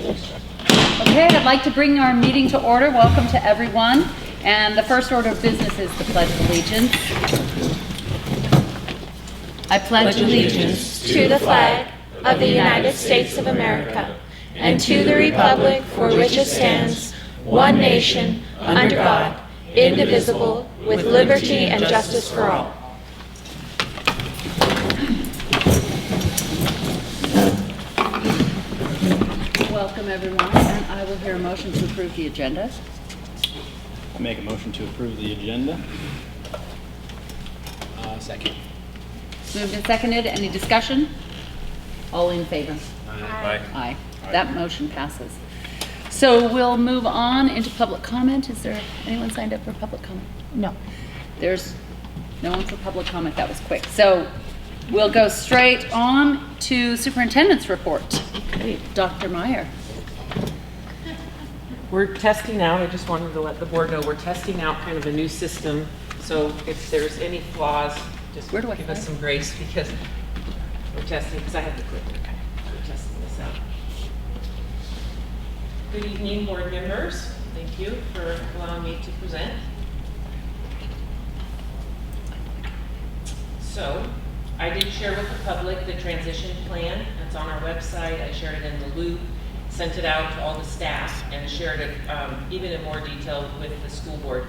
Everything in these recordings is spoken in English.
Okay, I'd like to bring our meeting to order. Welcome to everyone. And the first order of business is the Pledge of Allegiance. I pledge allegiance to the flag of the United States of America and to the republic for which it stands, one nation, under God, indivisible, with liberty and justice for all. Welcome everyone, and I will hear a motion to approve the agenda. I make a motion to approve the agenda. Second. Moved and seconded. Any discussion? All in favor? Aye. Aye. That motion passes. So we'll move on into public comment. Is there anyone signed up for public comment? No. There's no one for public comment. That was quick. So we'll go straight on to superintendent's report. Great. Dr. Meyer. We're testing out, I just wanted to let the board know, we're testing out kind of a new system. So if there's any flaws, just give us some grace because we're testing, because I have the clicker. Okay. We're testing this out. Good evening, board members. Thank you for allowing me to present. So I did share with the public the transition plan. That's on our website. I shared it in the loop, sent it out to all the staff, and shared it even in more detail with the school board.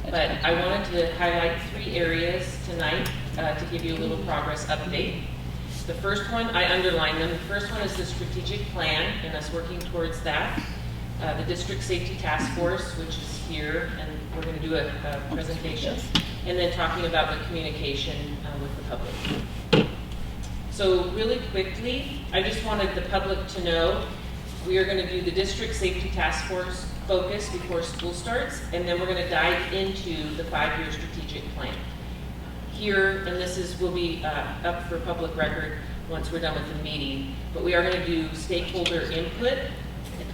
But I wanted to highlight 3 areas tonight to give you a little progress update. The first one, I underlined them. The first one is the strategic plan and us working towards that. The district safety task force, which is here, and we're going to do a presentation. And then talking about the communication with the public. So really quickly, I just wanted the public to know we are going to do the district safety task force focus before school starts, and then we're going to dive into the 5-year strategic plan. Here, and this will be up for public record once we're done with the meeting, but we are going to do stakeholder input,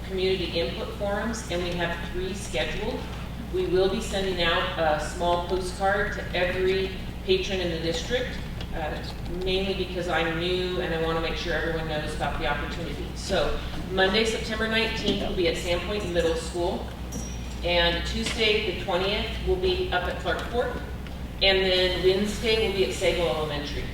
community input forums, and we have 3 scheduled. We will be sending out a small postcard to every patron in the district, mainly because I'm new and I want to make sure everyone knows about the opportunity. So Monday, September 19th will be at Sandpoint Middle School, and Tuesday, the 20th, will be up at Clark Court, and then Wednesday will be at Sago Elementary.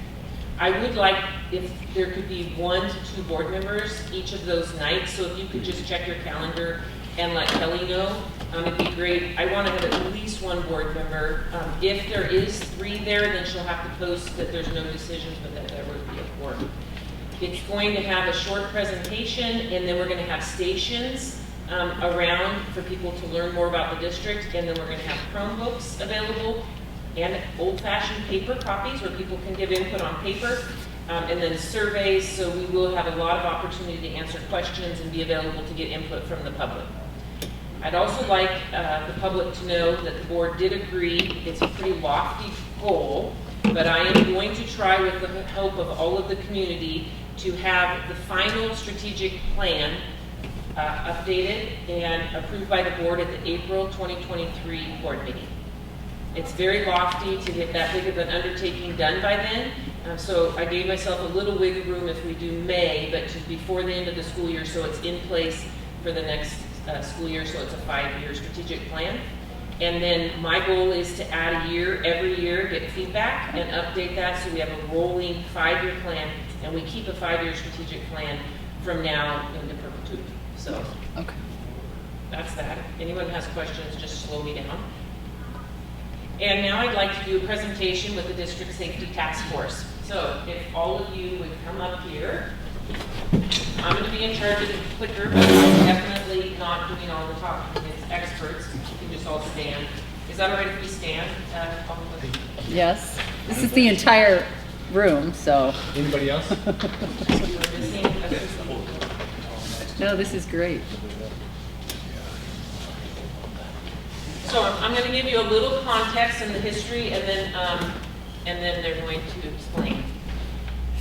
I would like if there could be 1 to 2 board members each of those nights, so if you could just check your calendar and let Kelly know, it'd be great. I want to have at least 1 board member. If there is 3 there, then she'll have to post that there's no decisions, but that there would be a quorum. It's going to have a short presentation, and then we're going to have stations around for people to learn more about the district, and then we're going to have Chromebooks available and old-fashioned paper copies where people can give input on paper, and then surveys, so we will have a lot of opportunity to answer questions and be available to get input from the public. I'd also like the public to know that the board did agree. It's a pretty lofty goal, but I am going to try with the help of all of the community to have the final strategic plan updated and approved by the board at the April 2023 board meeting. It's very lofty to get that big of an undertaking done by then, so I gave myself a little wiggle room if we do May, but just before the end of the school year, so it's in place for the next school year, so it's a 5-year strategic plan. And then my goal is to add a year every year, get feedback, and update that so we have a rolling 5-year plan, and we keep a 5-year strategic plan from now into perpetuity. So okay, that's that. If anyone has questions, just slow me down. And now I'd like to do a presentation with the District Safety Task Force. So if all of you would come up here. I'm going to be in charge of the clicker, but I'm definitely not doing all the talking. It's experts. You can just all stand. Is that all right if we stand? Yes. This is the entire room, so. Anybody else? No, this is great. So I'm going to give you a little context in the history, and then they're going to explain.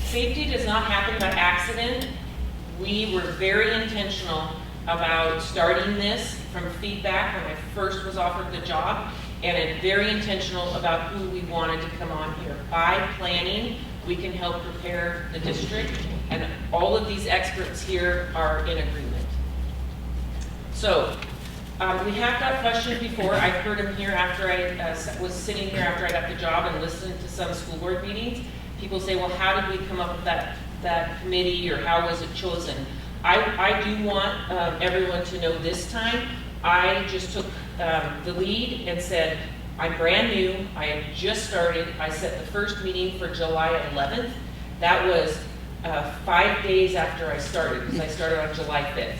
Safety does not happen by accident. We were very intentional about starting this from feedback when I first was offered the job, and very intentional about who we wanted to come on here. By planning, we can help prepare the district, and all of these experts here are in agreement. So, we have got questions before. I've heard them here after I was sitting here after I got the job and listened to some school board meetings. People say, well, how did we come up with that committee, or how was it chosen? I do want everyone to know this time, I just took the lead and said, I'm brand new, I have just started. I set the first meeting for July 11th. That was 5 days after I started, because I started on July 5th.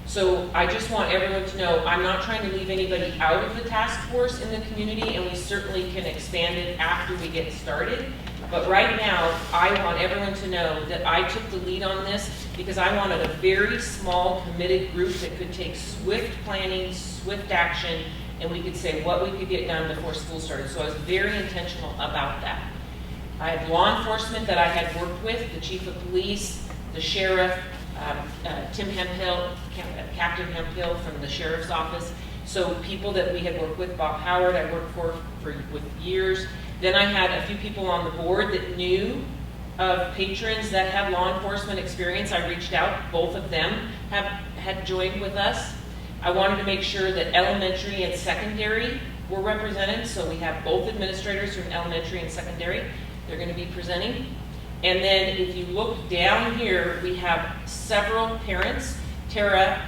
So I just want everyone to know, I'm not trying to leave anybody out of the task force in the community, and we certainly can expand it after we get started. But right now, I want everyone to know that I took the lead on this because I wanted a very small, committed group that could take swift planning, swift action, and we could say what we could get done before school started. So I was very intentional about that. I have law enforcement that I had worked with, the chief of police, the sheriff, Tim Hemphill, Captain Hemphill from the sheriff's office. So people that we had worked with, Bob Howard, I worked with years. Then I had a few people on the board that knew of patrons that had law enforcement experience. I reached out, both of them had joined with us. I wanted to make sure that elementary and secondary were represented, so we have both administrators from elementary and secondary. They're going to be presenting. And then if you look down here, we have several parents. Tara,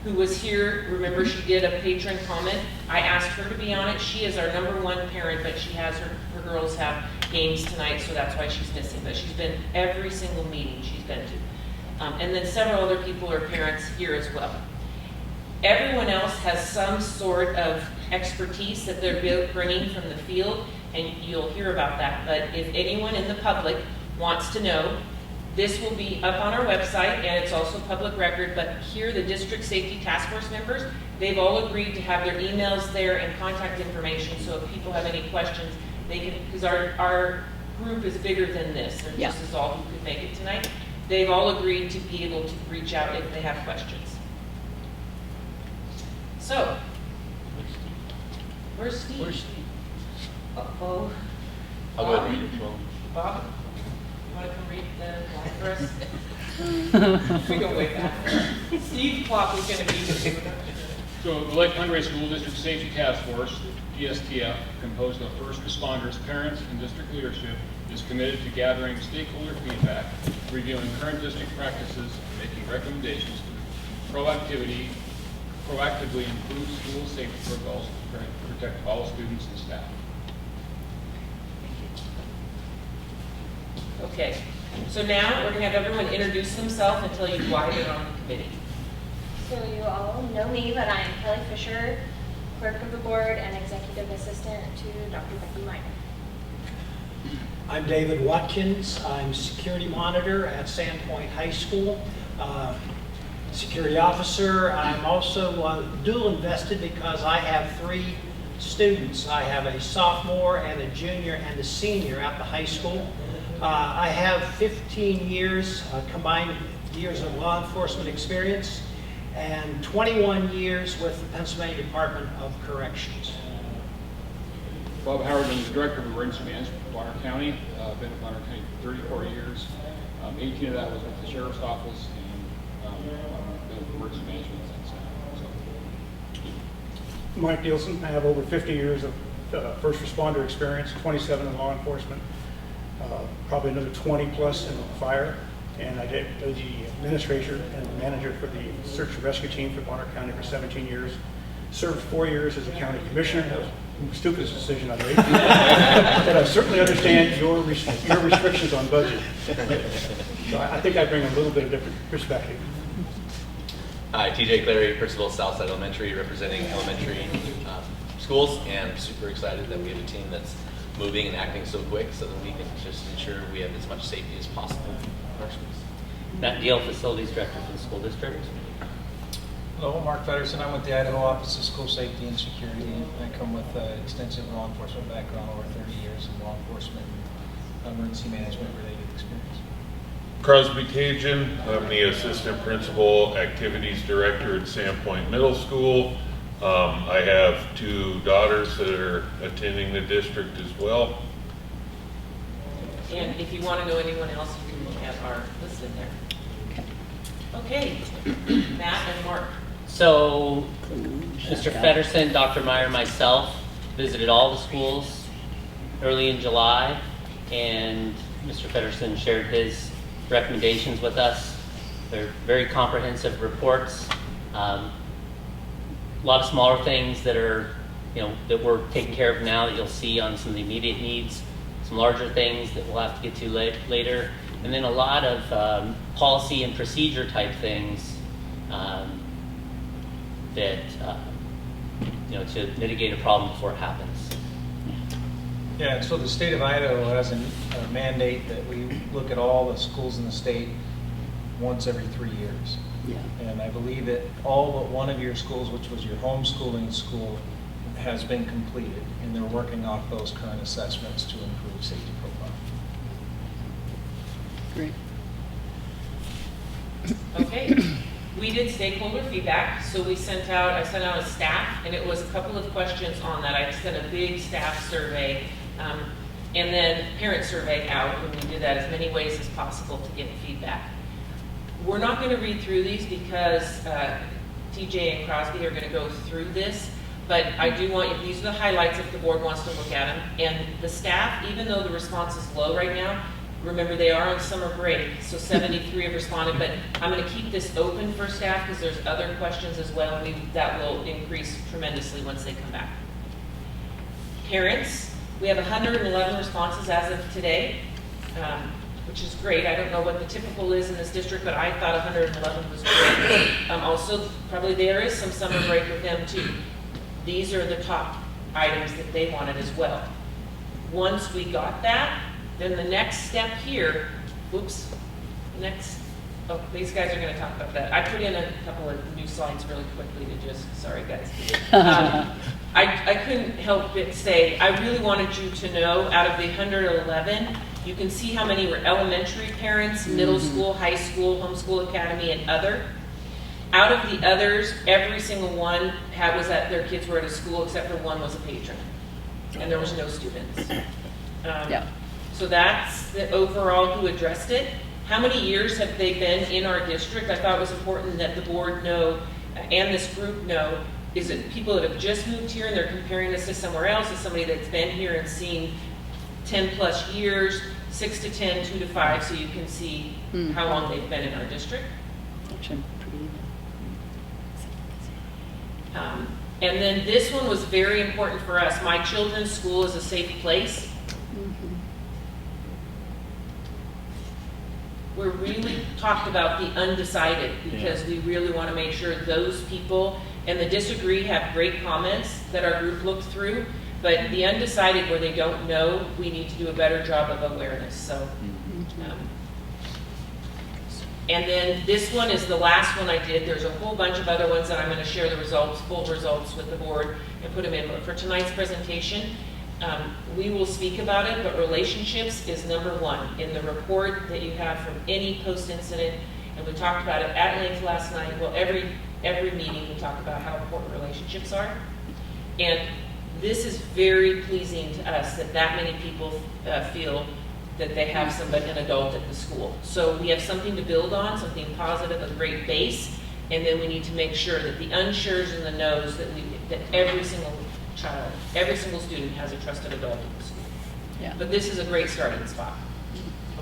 who was here, remember she did a patron comment. I asked her to be on it. She is our #1 parent, but she has her girls have games tonight, so that's why she's missing. But she's been every single meeting she's been to. And then several other people are parents here as well. Everyone else has some sort of expertise that they're bringing from the field, and you'll hear about that. But if anyone in the public wants to know, this will be up on our website, and it's also public record, but here the District Safety Task Force members, they've all agreed to have their emails there and contact information, so if people have any questions, they can, because our group is bigger than this. There just is all who could make it tonight. They've all agreed to be able to reach out if they have questions. So, where's Steve? Uh-oh. I'll go ahead and read it. Bob, you want to come read the line for us? We go way back. Steve Klopp is going to be here. So the Lake Conway School District Safety Task Force, DSTF, composed of first responders, parents, and district leadership, is committed to gathering stakeholder feedback, reviewing current district practices, and making recommendations to proactively improve school safety protocols to protect all students and staff. Okay, so now we're going to have everyone introduce themselves and tell you why they're on the committee. So you all know me, but I am Kelly Fisher, clerk of the board and executive assistant to Dr. Becky Meyer. I'm David Watkins. I'm security monitor at Sandpoint High School. Security officer. I'm also dual invested because I have 3 students. I have a sophomore and a junior and a senior at the high school. I have 15 years combined years of law enforcement experience and 21 years with the Pennsylvania Department of Corrections. Bob Howard, I'm the Director of Emergency Management for Bonner County. I've been at Bonner County for 34 years. 18 of that was with the Sheriff's Office, and I've been with emergency management since then. Mike Nielsen. I have over 50 years of first responder experience, 27 in law enforcement, probably another 20 plus in fire. And I did the administrator and manager for the search and rescue team for Bonner County for 17 years. Served 4 years as a county commissioner. That was the stupidest decision I made. But I certainly understand your restrictions on budget. So I think I bring a little bit of different perspective. Hi, TJ Clary, principal of Southside Elementary, representing elementary schools, and super excited that we have a team that's moving and acting so quick so that we can just ensure we have as much safety as possible in our schools. Matt Deal, Facilities Director for the school district. Hello, Mark Feddersen. I'm with the Idaho Office of School Safety and Security. I come with extensive law enforcement background, over 30 years in law enforcement, emergency management related experience. Crosby Cajun. I'm the Assistant Principal Activities Director at Sandpoint Middle School. I have 2 daughters that are attending the district as well. And if you want to know anyone else, you can look at our list in there. Okay, Matt and Mark. So, Mr. Feddersen, Dr. Meyer, myself visited all the schools early in July, and Mr. Feddersen shared his recommendations with us. They're very comprehensive reports. A lot of smaller things that are, that we're taking care of now that you'll see on some of the immediate needs, some larger things that we'll have to get to later, and then a lot of policy and procedure type things that, to mitigate a problem before it happens. Yeah, and so the state of Idaho has a mandate that we look at all the schools in the state once every 3 years. Yeah. And I believe that all but one of your schools, which was your homeschooling school, has been completed, and they're working off those current assessments to improve safety profile. Great. Okay, we did stakeholder feedback, so I sent out a staff, and it was a couple of questions on that. I sent a big staff survey, and then parent survey out, and we did that as many ways as possible to get feedback. We're not going to read through these because TJ and Crosby are going to go through this, but I do want you, these are the highlights if the board wants to look at them. And the staff, even though the response is low right now, remember they are on summer break, so 73 have responded, but I'm going to keep this open for staff because there's other questions as well, and that will increase tremendously once they come back. Parents, we have 111 responses as of today, which is great. I don't know what the typical is in this district, but I thought 111 was great. Also, probably there is some summer break with them too. These are the top items that they wanted as well. Once we got that, then the next step here, these guys are going to talk about that. I put in a couple of new slides really quickly to just, sorry guys. I couldn't help but say, I really wanted you to know, out of the 111, you can see how many were elementary parents, middle school, high school, homeschool academy, and other. Out of the others, every single one was that their kids were at a school except for one was a patron, and there was no students. So that's the overall who addressed it. How many years have they been in our district? I thought it was important that the board know and this group know, is it people that have just moved here and they're comparing this to somewhere else, is somebody that's been here and seen 10 plus years, 6 to 10, 2 to 5, so you can see how long they've been in our district. And then this one was very important for us. My children's school is a safe place. We really talked about the undecided because we really want to make sure those people, and the disagree have great comments that our group looked through, but the undecided where they don't know, we need to do a better job of awareness. So, and then this one is the last one I did. There's a whole bunch of other ones that I'm going to share the results, full results with the board and put them in. But for tonight's presentation, we will speak about it, but relationships is number one in the report that you have from any post-incident, and we talked about it at length last night. Well, every meeting we talk about how important relationships are, and this is very pleasing to us that many people feel that they have somebody, an adult at the school. So we have something to build on, something positive, a great base, and then we need to make sure that the unsureds and the knows that every single child, every single student has a trusted adult at the school. Yeah. But this is a great starting spot.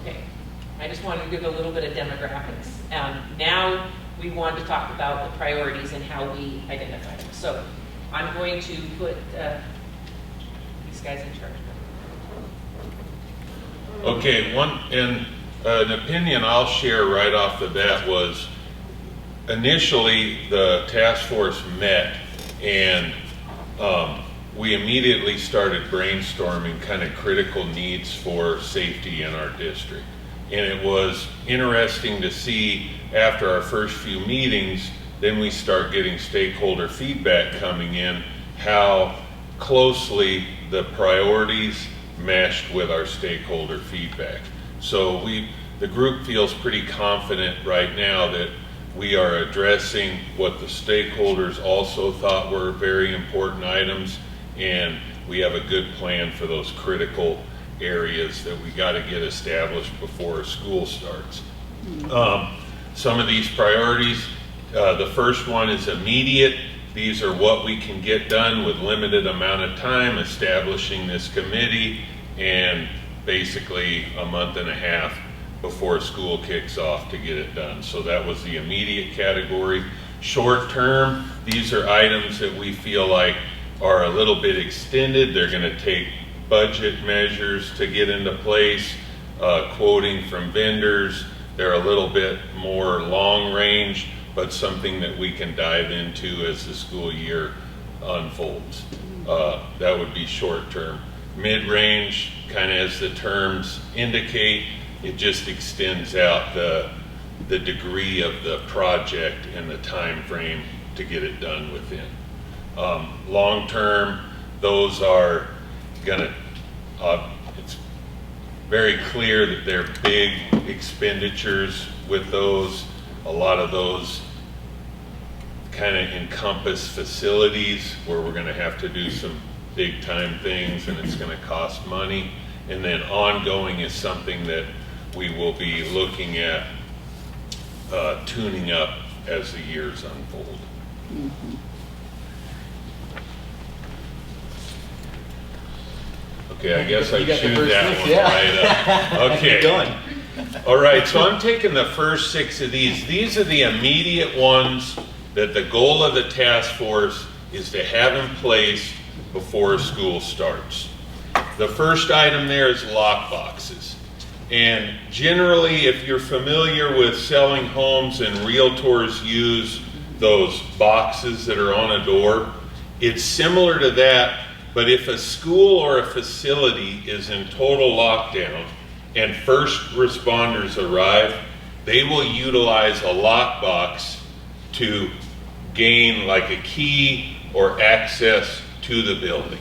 Okay, I just wanted to give a little bit of demographics. Now we want to talk about the priorities and how we identify them. So I'm going to put these guys in charge. Okay, an opinion I'll share right off the bat was initially the task force met and we immediately started brainstorming kind of critical needs for safety in our district. And it was interesting to see after our first few meetings, then we start getting stakeholder feedback coming in, how closely the priorities meshed with our stakeholder feedback. So the group feels pretty confident right now that we are addressing what the stakeholders also thought were very important items, and we have a good plan for those critical areas that we got to get established before school starts. Some of these priorities The first one is immediate. These are what we can get done with limited amount of time, establishing this committee, and basically a month and a half before school kicks off to get it done. So that was the immediate category. Short term, these are items that we feel like are a little bit extended. They're going to take budget measures to get into place, quoting from vendors. They're a little bit more long range, but something that we can dive into as the school year unfolds. That would be short term. Mid-range, kind of as the terms indicate, it just extends out the degree of the project and the time frame to get it done within. Long term, those are gonna, it's very clear that they're big expenditures with those. A lot of those kind of encompass facilities where we're going to have to do some big time things and it's going to cost money. And then ongoing is something that we will be looking at tuning up as the years unfold. Mm-hmm. Okay, I guess I You got the chewed first that six, one yeah. right up. Okay. Keep going. All right, so I'm taking the first 6 of these. These are the immediate ones that the goal of the task force is to have in place before school starts. The first item there is lock boxes. And generally, if you're familiar with selling homes and realtors use those boxes that are on a door, it's similar to that, but if a school or a facility is in total lockdown and first responders arrive, they will utilize a lockbox to gain like a key or access to the building.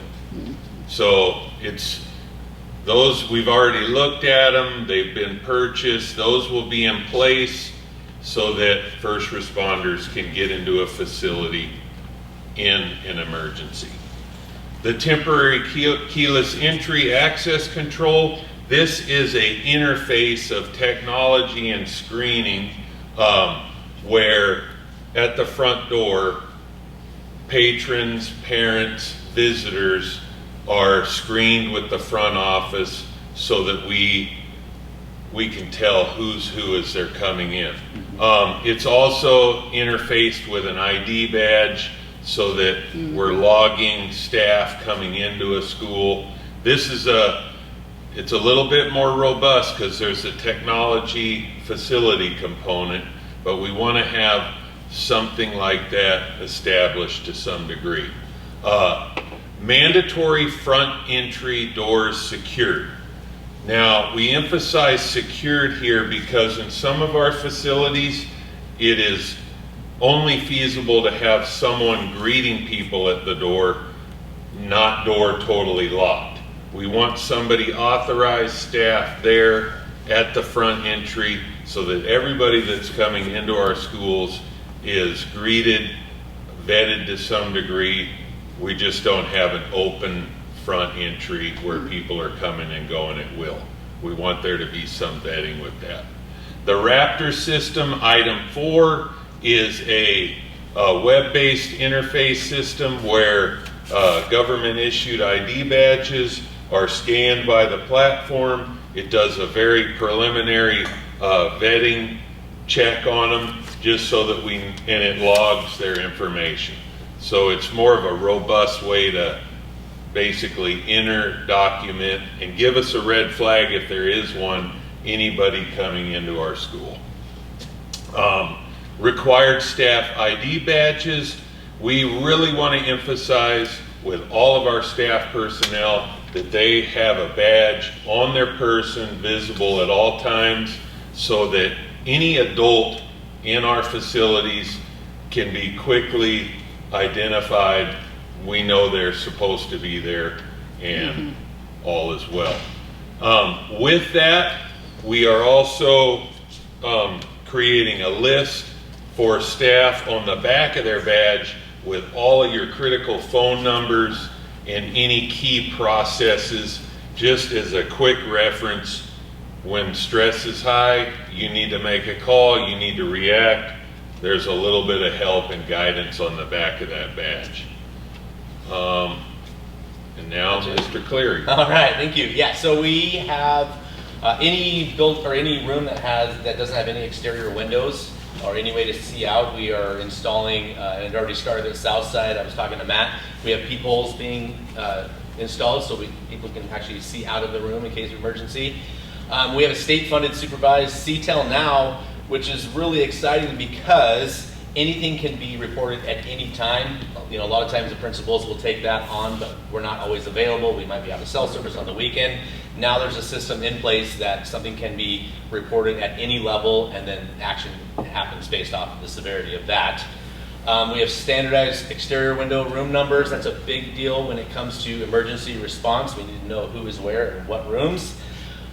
So it's those, we've already looked at them, they've been purchased, those will be in place so that first responders can get into a facility in an emergency. The temporary keyless entry access control, this is an interface of technology and screening where at the front door, patrons, parents, visitors are screened with the front office so that we can tell who's who as they're coming in. It's also interfaced with an ID badge so that we're logging staff coming into a school. This is it's a little bit more robust because there's a technology facility component, but we want to have something like that established to some degree. Mandatory front entry doors secured. Now, we emphasize secured here because in some of our facilities, it is only feasible to have someone greeting people at the door, not door totally locked. We want somebody authorized staff there at the front entry so that everybody that's coming into our schools is greeted, vetted to some degree. We just don't have an open front entry where people are coming and going at will. We want there to be some vetting with that. The Raptor system, item 4, is a web-based interface system where government-issued ID badges are scanned by the platform. It does a very preliminary vetting check on them just so that and it logs their information. So it's more of a robust way to basically enter, document, and give us a red flag if there is one, anybody coming into our school. Required staff ID badges. We really want to emphasize with all of our staff personnel that they have a badge on their person visible at all times so that any adult in our facilities can be quickly identified. We know they're supposed to be there and all is well. With that, we are also creating a list for staff on the back of their badge with all of your critical phone numbers and any key processes, just as a quick reference. When stress is high, you need to make a call, you need to react. there's a little bit of help and guidance on the back of that badge. And now Mr. Cleary. All right, thank you. Yeah, so we have any room that doesn't have any exterior windows or any way to see out. We are installing, and it already started at South Side. I was talking to Matt. We have peepholes being installed so people can actually see out of the room in case of emergency. We have a state-funded supervised CTEL now, which is really exciting because anything can be reported at any time. You know, a lot of times the principals will take that on, but we're not always available. We might be out of cell service on the weekend. Now there's a system in place that something can be reported at any level, and then action happens based off of the severity of that. We have standardized exterior window room numbers. That's a big deal when it comes to emergency response. We need to know who is where and what rooms.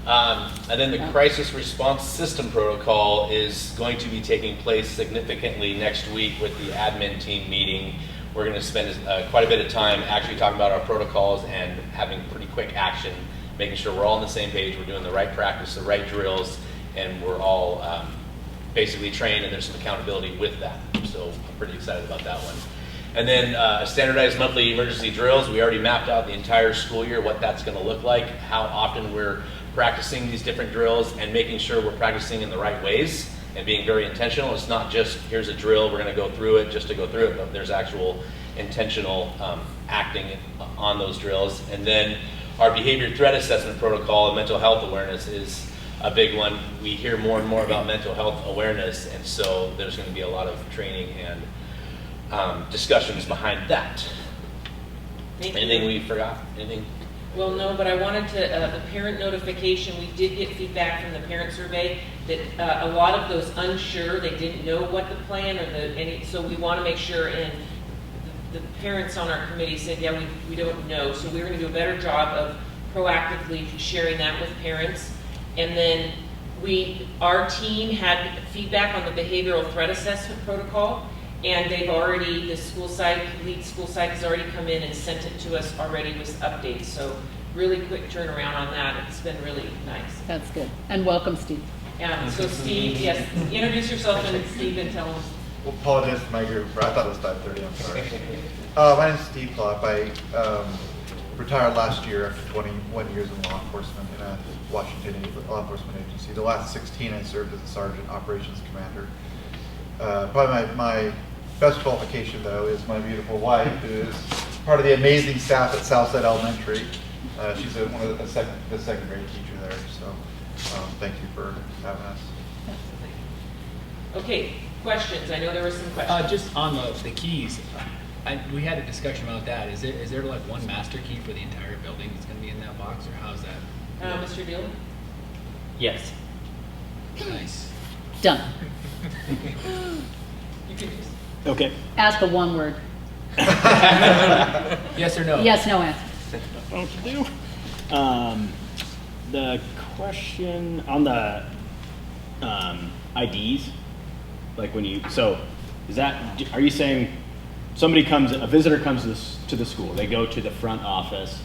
And then the crisis response system protocol is going to be taking place significantly next week with the admin team meeting. We're going to spend quite a bit of time actually talking about our protocols and having pretty quick action, making sure we're all on the same page, we're doing the right practice, the right drills, and we're all basically trained, and there's some accountability with that. So I'm pretty excited about that one. And then standardized monthly emergency drills. We already mapped out the entire school year, what that's going to look like, how often we're practicing these different drills, and making sure we're practicing in the right ways and being very intentional. It's not just, here's a drill, we're going to go through it just to go through it, but there's actual intentional acting on those drills. And then our behavior threat assessment protocol and mental health awareness is a big one. We hear more and more about mental health awareness, and so there's going to be a lot of training and discussions behind that. Anything we forgot? Anything? Well, no, but I wanted to, the parent notification, we did get feedback from the parent survey that a lot of those unsure, they didn't know what the plan or so we want to make sure, and the parents on our committee said, yeah, we don't know. So we're going to do a better job of proactively sharing that with parents. And then our team had feedback on the behavioral threat assessment protocol, and they've already, the lead school psych has already come in and sent it to us already with updates. So really quick turnaround on that. It's been really nice. That's good. And welcome, Steve. So Steve, yes, introduce yourself and Steve and tell us. Well, apologize for my group. I thought it was 5:30. I'm sorry. My name is Steve Klopp. I retired last year after 21 years in law enforcement in a Washington law enforcement agency. The last 16 I served as a sergeant operations commander. Probably my best qualification, though, is my beautiful wife, who is part of the amazing staff at Southside Elementary. She's the second grade teacher there. So thank you for having us. Okay, questions? I know there were some questions. Just on the keys, we had a discussion about that. Is there like one master key for the entire building that's going to be in that box, or how's that? Mr. Dillon? Yes. Nice. Done. You can just... Okay. Ask the one word. Yes or no? Yes, no answer. What to do? The question on the IDs, like when you, so is that, are you saying a visitor comes to the school, they go to the front office,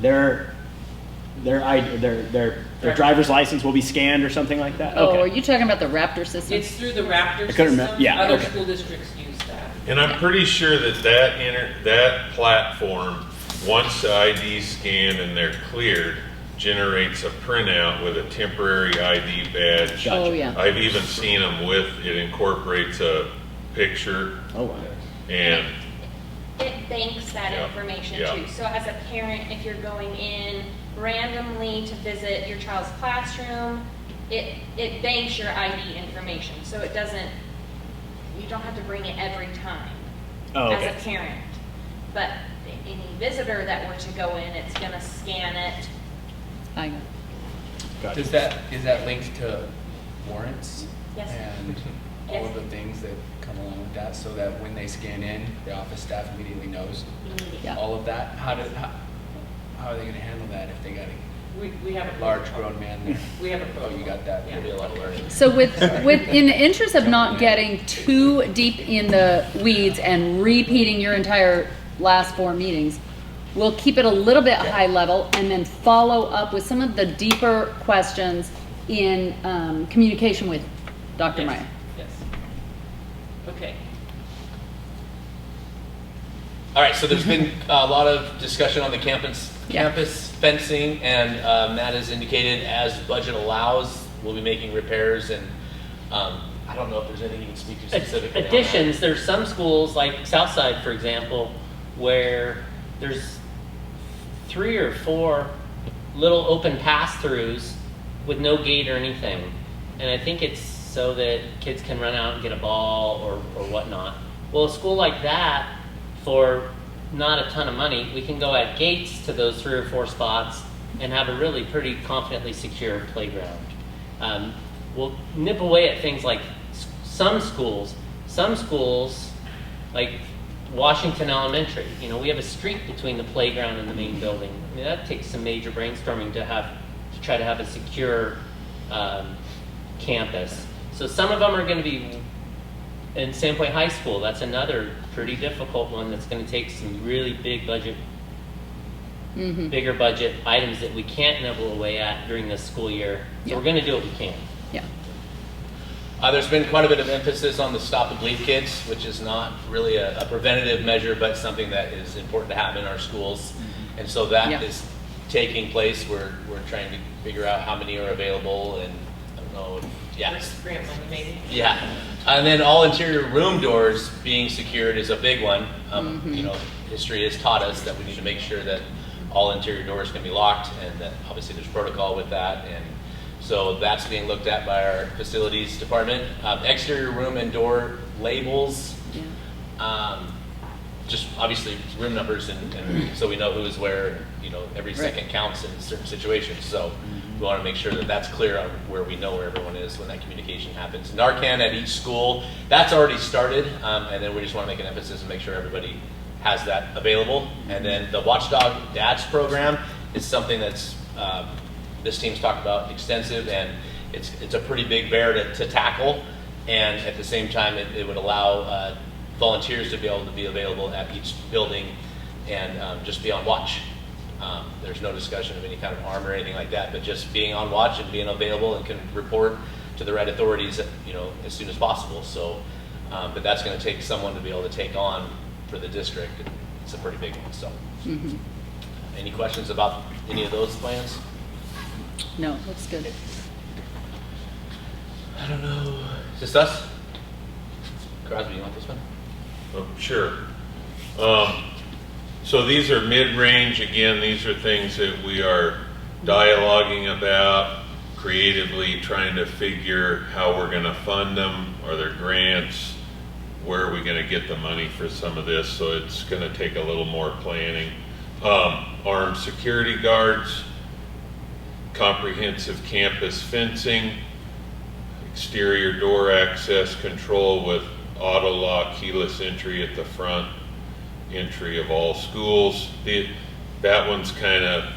their driver's license will be scanned or something like that? Oh, Okay. are you talking about the Raptor system? It's through the Raptor couldn't system. remember. Yeah, Other okay. school districts use that. And I'm pretty sure that platform, once the ID's scanned and they're cleared, generates a printout with a temporary ID badge. Gotcha. Oh, yeah. I've even seen them with, it incorporates a picture. Oh, wow. And It banks that Yeah. information Yeah. too. So as a parent, if you're going in randomly to visit your child's classroom, it banks your ID information. So it doesn't, you don't have to bring it every time Oh, okay. as a parent. But any visitor that were to go in, it's gonna scan it. I know. Gotcha. Is that linked to warrants? Yes. And all of the things that come along with that, so that when they scan in, the office staff immediately knows Yeah. all of that? How are they going to handle that if they got We have a a large grown man there? We have a Oh, you got that? Yeah. There'll be a lot of learning. So in the interest of not getting too deep in the weeds and repeating your entire last 4 meetings, we'll keep it a little bit high level and then follow up with some of the deeper questions in communication with Dr. Yes. Meyer. Yes. Okay. All right, so there's been a lot of discussion on the campus fencing, and Matt has indicated as budget allows, we'll be making repairs, and I don't know if there's anything you can speak to specifically. Additions, there's some schools like Southside, for example, where there's 3 or 4 little open pass-throughs with no gate or anything. And I think it's so that kids can run out and get a ball or whatnot. Well, a school like that, for not a ton of money, we can go add gates to those 3 or 4 spots and have a really pretty confidently secure playground. We'll nip away at things like some schools, like Washington Elementary, we have a street between the playground and the main building. I mean, that takes some major brainstorming to try to have a secure campus. So some of them are going to be in Sandpoint High School. That's another pretty difficult one that's going to take some really big budget, bigger budget items that we can't nibble away at during this school year. So we're going to do what we can. Yeah. There's been quite a bit of emphasis on the Stop the Bleed Kids, which is not really a preventative measure, but something that is important to have in our schools. And so that is taking place. We're trying to figure out how many are available, and I don't know. Grant money, maybe. Yeah. And then all interior room doors being secured is a big one. History has taught us that we need to make sure that all interior doors can be locked, and that obviously there's protocol with that. And so that's being looked at by our facilities department. Exterior room and door labels, just obviously room numbers, and so we know who is where. Every second counts in certain situations. So we want to make sure that that's clear on where we know where everyone is when that communication happens. Narcan at each school, that's already started, and then we just want to make an emphasis and make sure everybody has that available. And then the Watchdog Dads program is something that's this team's talked about extensive, and it's a pretty big bear to tackle, and at the same time it would allow volunteers to be able to be available at each building and just be on watch. There's no discussion of any kind of harm or anything like that, but just being on watch and being available and can report to the right authorities, as soon as possible. So, but that's going to take someone to be able to take on for the district. It's a pretty big one. So, any questions about any of those plans? No, looks good. I don't know. Is this us? Crosby, you want this one? Sure. So these are mid-range. Again, these are things that we are dialoguing about, creatively trying to figure how we're going to fund them. Are there grants? Where are we going to get the money for some of this? So it's going to take a little more planning. Armed security guards, comprehensive campus fencing, exterior door access control with auto lock, keyless entry at the front entry of all schools. That one's kind of,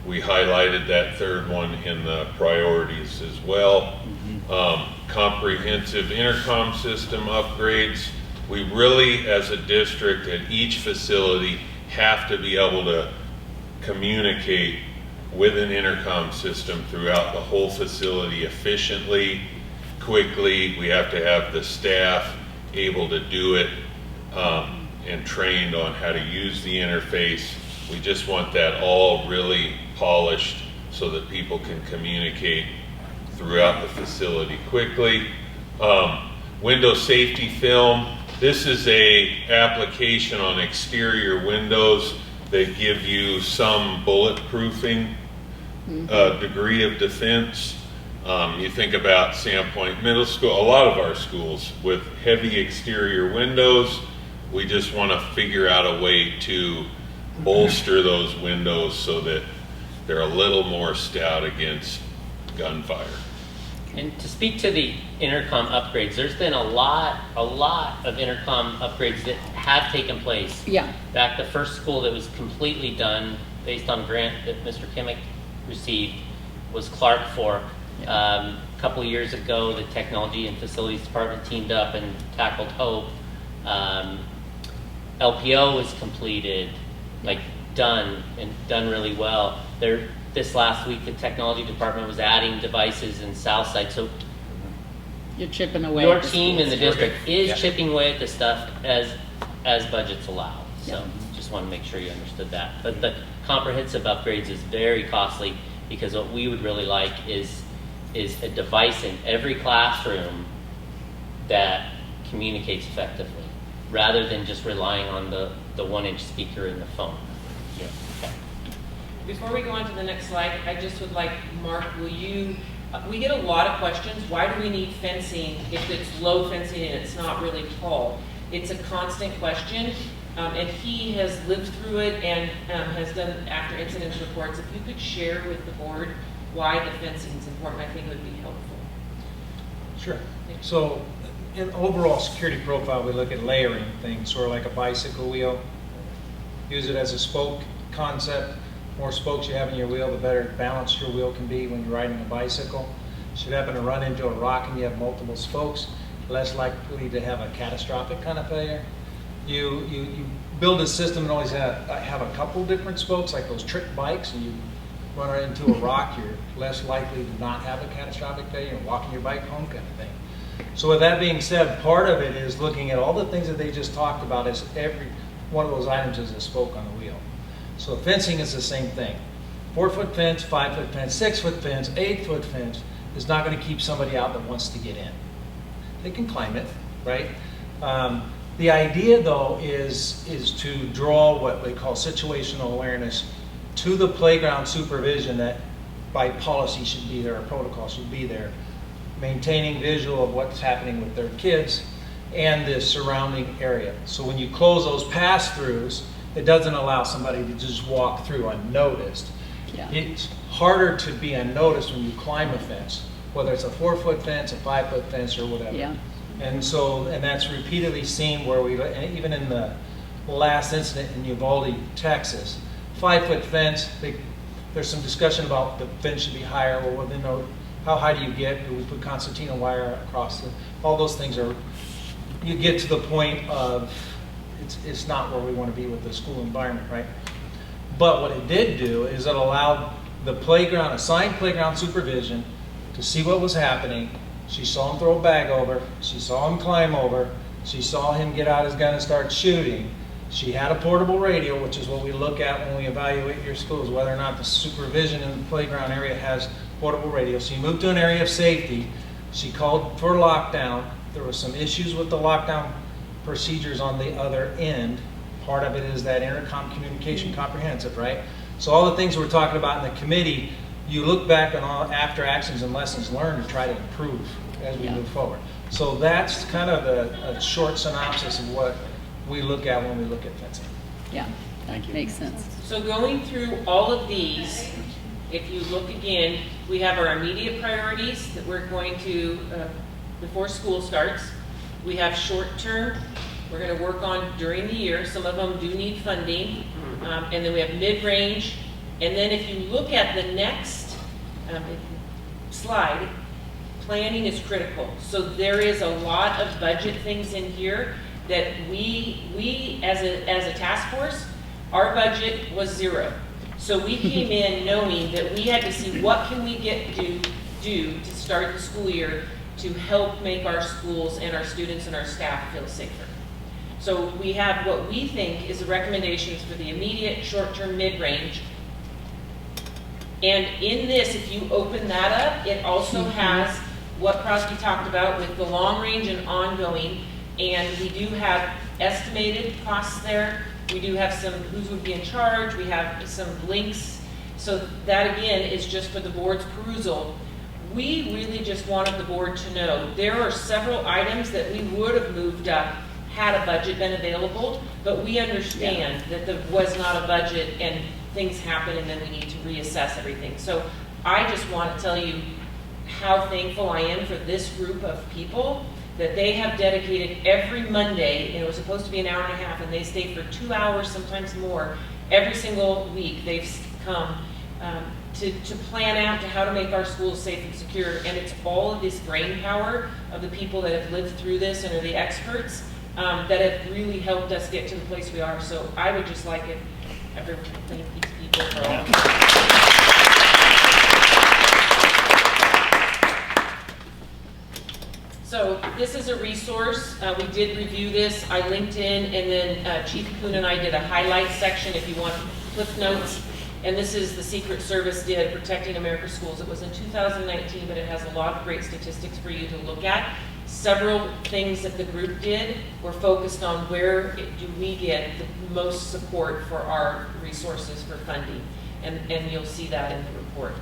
we highlighted that third one in the priorities as well. Comprehensive intercom system upgrades. We really, as a district, at each facility, have to be able to communicate with an intercom system throughout the whole facility efficiently, quickly. We have to have the staff able to do it and trained on how to use the interface. We just want that all really polished so that people can communicate throughout the facility quickly. Window safety film. This is a application on exterior windows that give you some bulletproofing degree of defense. You think about Sandpoint Middle School, a lot of our schools with heavy exterior windows. We just want to figure out a way to bolster those windows so that they're a little more stout against gunfire. And to speak to the intercom upgrades, there's been a lot of intercom upgrades that have taken place. Yeah. Back the first school that was completely done based on grant that Mr. Kimmick received was Clark Fork. A couple of years ago, the Technology and Facilities Department teamed up and tackled Hope. LPO was completed, done really well. This last week, the Technology Department was adding devices in Southside. So You're chipping away. Your at the team in the schools. district is Yeah. chipping away at the stuff as budgets allow. So Yeah. just want to make sure you understood that. But the comprehensive upgrades is very costly because what we would really like is a device in every classroom that communicates effectively, rather than just relying on the 1-inch speaker in the phone. Yeah. Before we go on to the next slide, I just would like, Mark, will you, we get a lot of questions, why do we need fencing if it's low fencing and it's not really tall? It's a constant question, and he has lived through it and has done after incident reports. If you could share with the board why the fencing is important, I think it would be helpful. Sure. So in overall security profile, we look at layering things, sort of like a bicycle wheel. Use it as a spoke concept. More spokes you have in your wheel, the better balanced your wheel can be when you're riding a bicycle. Should happen to run into a rock and you have multiple spokes, less likely to have a catastrophic kind of failure. You build a system and always have a couple different spokes, like those trick bikes, and you run right into a rock, you're less likely to not have a catastrophic failure and walking your bike home kind of thing. So with that being said, part of it is looking at all the things that they just talked about as every one of those items is a spoke on the wheel. So fencing is the same thing. 4-foot fence, 5-foot fence, 6-foot fence, 8-foot fence is not going to keep somebody out that wants to get in. They can climb it, right? The idea, though, is to draw what they call situational awareness to the playground supervision that by policy should be there, or protocol should be there, maintaining visual of what's happening with their kids and the surrounding area. So when you close those pass-throughs, it doesn't allow somebody to just walk through unnoticed. Yeah. It's harder to be unnoticed when you climb a fence, whether it's a 4-foot fence, a 5-foot fence, or whatever. Yeah. And so, and that's repeatedly seen where we, and even in the last incident in Uvalde, Texas, 5-foot fence, there's some discussion about the fence should be higher, or within, how high do you get? Do we put concertina wire across the, all those things are, you get to the point of, it's not where we want to be with the school environment, right? But what it did do is it allowed the playground, assigned playground supervision to see what was happening. She saw him throw a bag over. She saw him climb over. She saw him get out his gun and start shooting. She had a portable radio, which is what we look at when we evaluate your schools, whether or not the supervision in the playground area has portable radio. She moved to an area of safety. She called for lockdown. There were some issues with the lockdown procedures on the other end. Part of it is that intercom communication comprehensive, right? So all the things we're talking about in the committee, you look back on all after actions and lessons learned to try to improve as we move forward. So that's kind of a short synopsis of what we look at when we look at fencing. Yeah, Thank you. makes sense. So going through all of these, if you look again, we have our immediate priorities that we're going to, before school starts. We have short-term, we're going to work on during the year. Some of them do need funding. And then we have mid-range. And then if you look at the next slide, planning is critical. So there is a lot of budget things in here that we as a task force, our budget was 0. So we came in knowing that we had to see what can we do to start the school year to help make our schools and our students and our staff feel safer. So we have what we think is the recommendations for the immediate, short-term, mid-range. And in this, if you open that up, it also has what Crosby talked about with the long range and ongoing. And we do have estimated costs there. We do have some who would be in charge. We have some links. So that again is just for the board's perusal. We really just wanted the board to know there are several items that we would have moved up had a budget been available, but we understand that there was not a budget and things happen and then we need to reassess everything. So I just want to tell you how thankful I am for this group of people that they have dedicated every Monday, and it was supposed to be an hour and a half, and they stayed for 2 hours, sometimes more, every single week. They've come to plan out to how to make our schools safe and secure, and it's all of this brain power of the people that have lived through this and are the experts that have really helped us get to the place we are. So I would just like it, everyone to thank these people for all. So this is a resource. We did review this. I linked in, and then Chief Kuhn and I did a highlight section if you want cliff notes. And this is the Secret Service did Protecting America's Schools. It was in 2019, but it has a lot of great statistics for you to look at. Several things that the group did were focused on where do we get the most support for our resources for funding. And you'll see that in the report.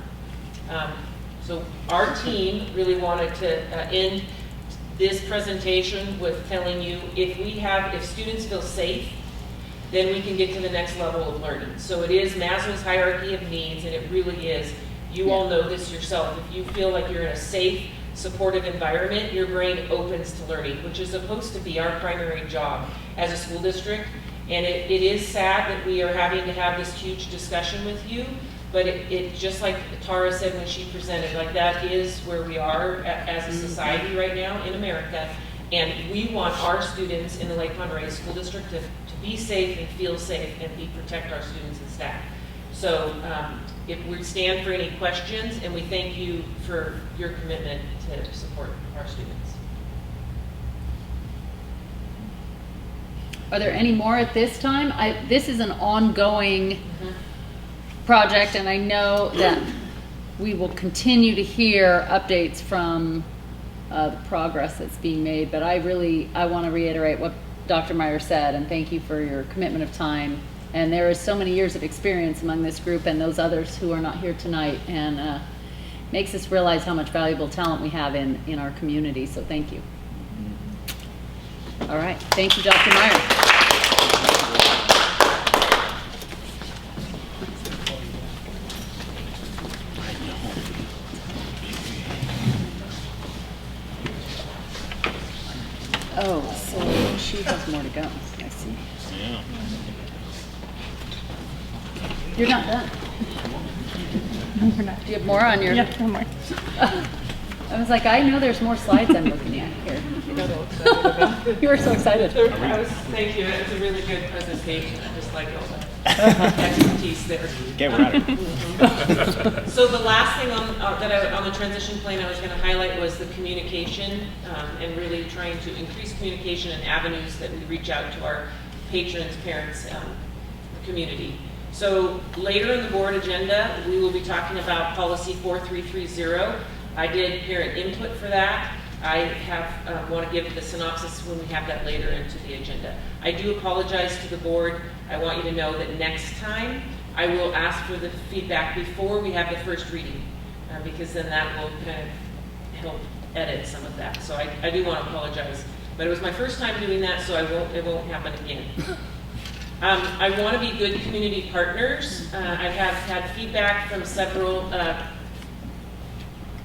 So our team really wanted to end this presentation with telling you if students feel safe, then we can get to the next level of learning. So it is Maslow's hierarchy of needs, and it really is. You all know this yourself. If you feel like you're in a safe, supportive environment, your brain opens to learning, which is supposed to be our primary job as a school district. And it is sad that we are having to have this huge discussion with you, but it just like Tara said when she presented, like that is where we are as a society right now in America. And we want our students in the Lake Monterey School District to be safe and feel safe and protect our students and staff. So if we stand for any questions, and we thank you for your commitment to support our students. Are there any more at this time? This is an ongoing project, and I know that we will continue to hear updates from the progress that's being made, but I want to reiterate what Dr. Meyer said, and thank you for your commitment of time. And there is so many years of experience among this group and those others who are not here tonight, and makes us realize how much valuable talent we have in our community, so thank you. All right, thank you, Dr. Meyer. Oh, so she has more to go. I see. Yeah. You're not done. No, we're not. Do you have more on your? Yeah, no more. I was like, I know there's more slides I'm looking at here. You were so excited. Thank you. It was a really good presentation. I just like all the expertise there. Okay, we're at it. So the last thing on the transition plan I was going to highlight was the communication and really trying to increase communication and avenues that we reach out to our patrons, parents, community. So later in the board agenda, we will be talking about policy 4330. I did parent input for that. I want to give the synopsis when we have that later into the agenda. I do apologize to the board. I want you to know that next time I will ask for the feedback before we have the first reading, because then that will kind of help edit some of that. So I do want to apologize, but it was my first time doing that, so it won't happen again. I want to be good community partners. I have had feedback from several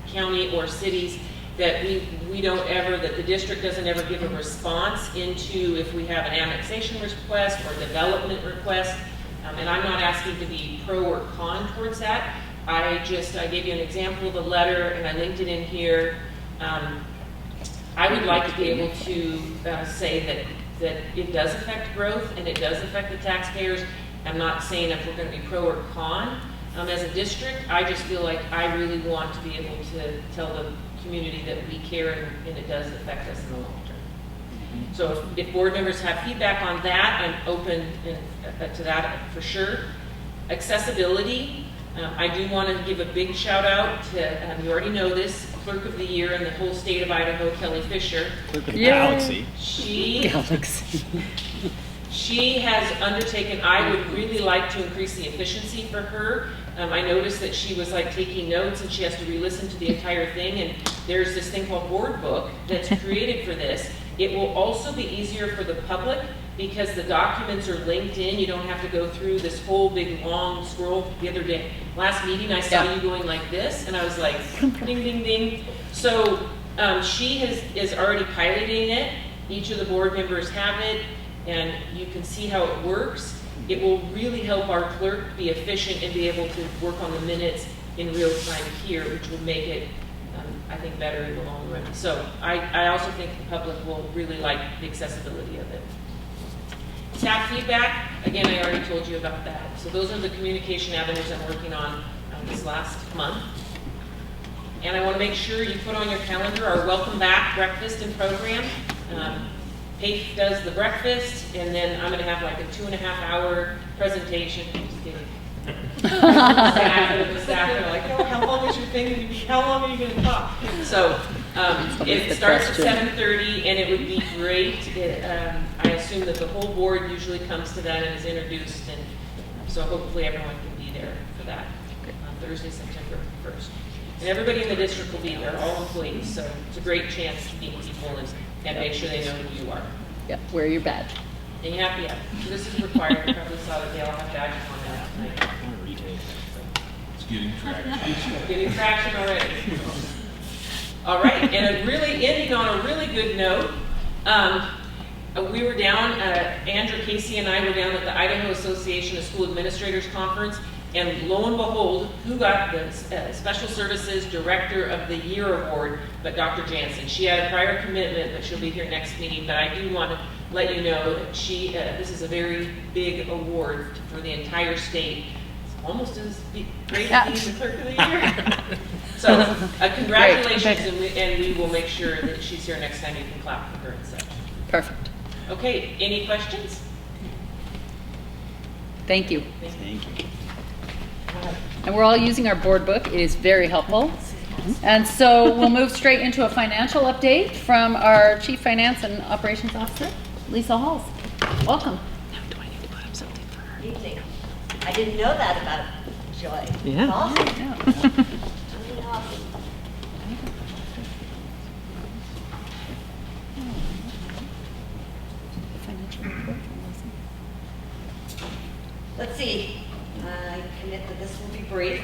county or cities that that the district doesn't ever give a response into if we have an annexation request or development request. And I'm not asking to be pro or con towards that. I gave you an example of the letter, and I linked it in here. I would like to be able to say that it does affect growth and it does affect the taxpayers. I'm not saying if we're going to be pro or con. As a district, I just feel like I really want to be able to tell the community that we care and it does affect us in the long term. So if board members have feedback on that, I'm open to that for sure. Accessibility, I do want to give a big shout out to, you already know this, Clerk of the Year in the whole state of Idaho, Kelly Fisher. Clerk of the Galaxy. She has undertaken, I would really like to increase the efficiency for her. I noticed that she was like taking notes and she has to re-listen to the entire thing, and there's this thing called Board Book that's created for this. It will also be easier for the public because the documents are linked in. You don't have to go through this whole big long scroll. The other day, last meeting, I saw you going like this, and I was like, ding, ding, ding. So she is already piloting it. Each of the board members have it, and you can see how it works. It will really help our clerk be efficient and be able to work on the minutes in real time here, which will make it, I think, better in the long run. So I also think the public will really like the accessibility of it. Staff feedback, again, I already told you about that. So those are the communication avenues I'm working on this last month. And I want to make sure you put on your calendar our welcome back breakfast and program. PAIF does the breakfast, and then I'm going to have like a 2.5-hour presentation. Just kidding. The staff are like, oh, how long is your thing? How long are you going to talk? So it starts at 7:30, and it would be great. I assume that the whole board usually comes to that and is introduced, and so hopefully everyone can be there for that on Thursday, September 1st. And everybody in the district will be there, all employees, so it's a great chance to meet people and make sure they know who you are. Yep, wear your badge. And you have to, yeah. So this is required. You probably saw that they all have badges on that tonight. It's getting traction. Getting traction already. All right, and really ending on a really good note, we were down, Andrew Casey and I were down at the Idaho Association of School Administrators Conference, and lo and behold, who got the Special Services Director of the Year Award but Dr. Jansen. She had a prior commitment, but she'll be here next meeting, but I do want to let you know that this is a very big award for the entire state. It's almost as great as being the Clerk of the Year. So congratulations, and we will make sure that she's here next time. You can clap for her and such. Perfect. Okay, any questions? Thank you. Thank you. And we're all using our board book. It is very helpful. And so we'll move straight into a financial update from our Chief Finance and Operations Officer, Lisa Halls. Welcome. Now, do I need to put up something for her? Evening. I didn't know that about Joy. Yeah. Awesome. Yeah. Really awesome. Let's see. I commit that this will be brief.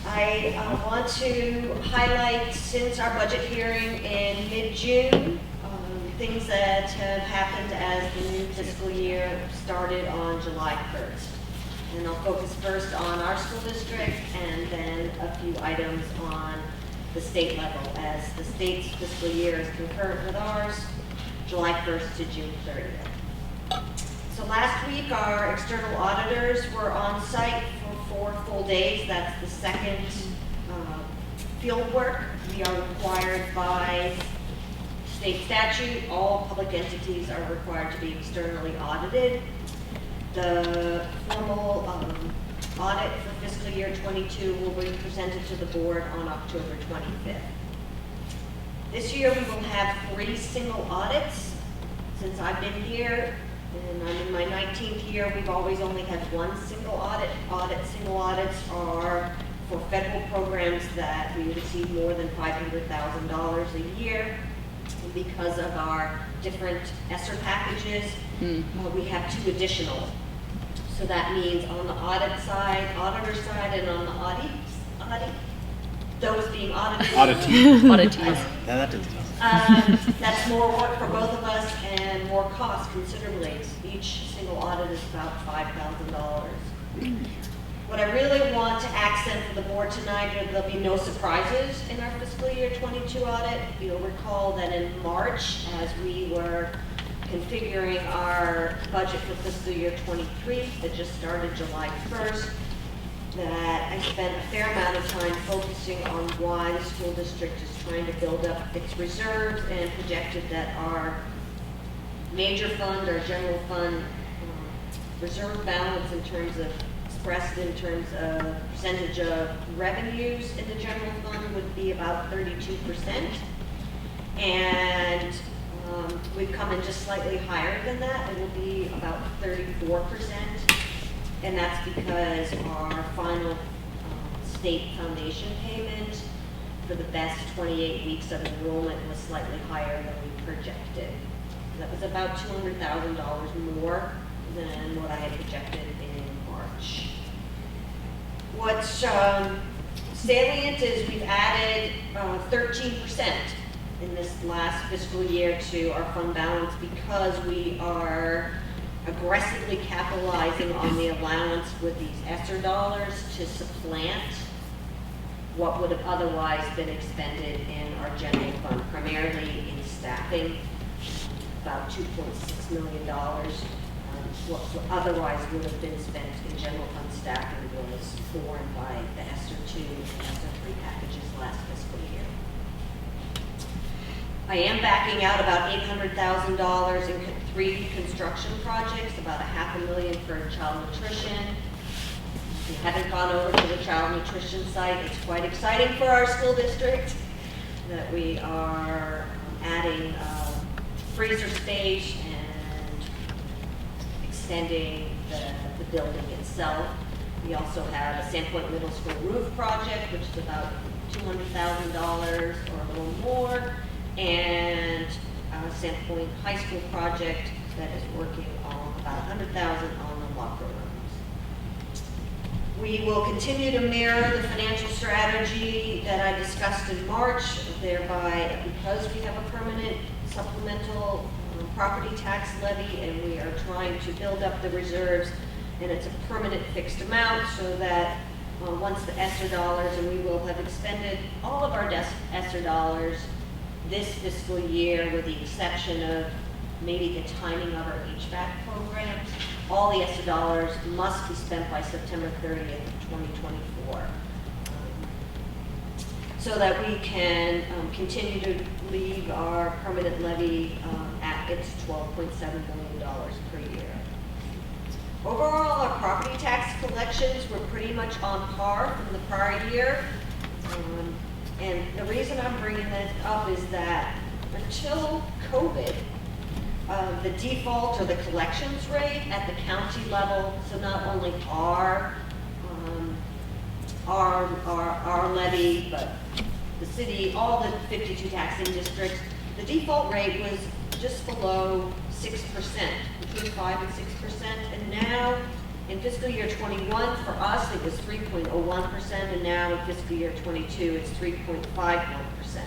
I want to highlight, since our budget hearing in mid-June, things that have happened as the new fiscal year started on July 1st. And I'll focus first on our school district and then a few items on the state level, as the state's fiscal year is concurrent with ours, July 1st to June 30th. So last week, our external auditors were on site for 4 full days. That's the second field work. We are required by state statute, all public entities are required to be externally audited. The formal audit for fiscal year 22 will be presented to the board on October 25th. This year we will have 3 single audits. Since I've been here, and I'm in my 19th year, we've always only had 1 single audit. Single audits are for federal programs that we receive more than $500,000 a year. And because of our different ESSER packages, we have 2 additional. So that means on the auditor side, and on the those being Oddities. that's more work for both of us and more cost considerably. Each single audit is about $5,000. What I really want to accent for the board tonight are there'll be no surprises in our fiscal year 22 audit. You'll recall that in March, as we were configuring our budget for fiscal year 23 that just started July 1st, that I spent a fair amount of time focusing on why the school district is trying to build up its reserves, and projected that our major fund, our general fund reserve balance expressed in terms of percentage of revenues in the general fund would be about 32%. And we've come in just slightly higher than that. It will be about 34%. And that's because our final state foundation payment for the best 28 weeks of enrollment was slightly higher than we projected. That was about $200,000 more than what I had projected in March. What's salient is we've added 13% in this last fiscal year to our fund balance, because we are aggressively capitalizing on the allowance with these ESSER dollars to supplant what would have otherwise been expended in our general fund, primarily in staffing, about $2.6 million what otherwise would have been spent in general fund staffing was borne by the ESSER 2 and ESSER 3 packages last fiscal year. I am backing out about $800,000 in 3 construction projects, about $500,000 for child nutrition. If you haven't gone over to the child nutrition site, it's quite exciting for our school district that we are adding freezer space and extending the building itself. We also have a Sandpoint Middle School roof project, which is about $200,000 or a little more, and a Sandpoint High School project that is working on about $100,000 on the locker rooms. We will continue to mirror the financial strategy that I discussed in March, thereby, because we have a permanent supplemental property tax levy and we are trying to build up the reserves, and it's a permanent fixed amount so that once the ESSER dollars, and we will have expended all of our ESSER dollars this fiscal year with the exception of maybe the timing of our HVAC programs, all the ESSER dollars must be spent by September 30th, 2024. So that we can continue to leave our permanent levy at its $12.7 million per year. Overall, our property tax collections were pretty much on par from the prior year. And the reason I'm bringing that up is that until COVID, the default or the collections rate at the county level, so not only our levy, but the city, all the 52 taxing districts, the default rate was just below 6%, between 5 and 6%, and now in fiscal year 21, for us, it was 3.01%, and now in fiscal year 22, it's 3.51%.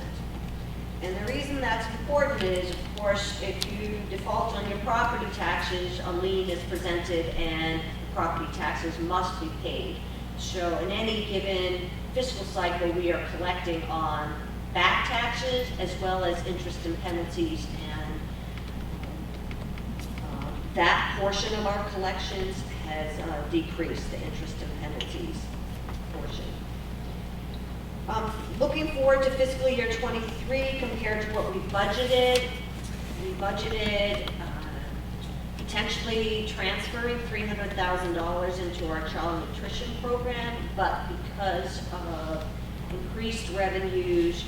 And the reason that's important is, of course, if you default on your property taxes, a lien is presented and the property taxes must be paid. So in any given fiscal cycle, we are collecting on back taxes as well as interest and penalties, and that portion of our collections has decreased, the interest and penalties portion. Looking forward to fiscal year 23 compared to what we budgeted potentially transferring $300,000 into our child nutrition program, but because of increased revenues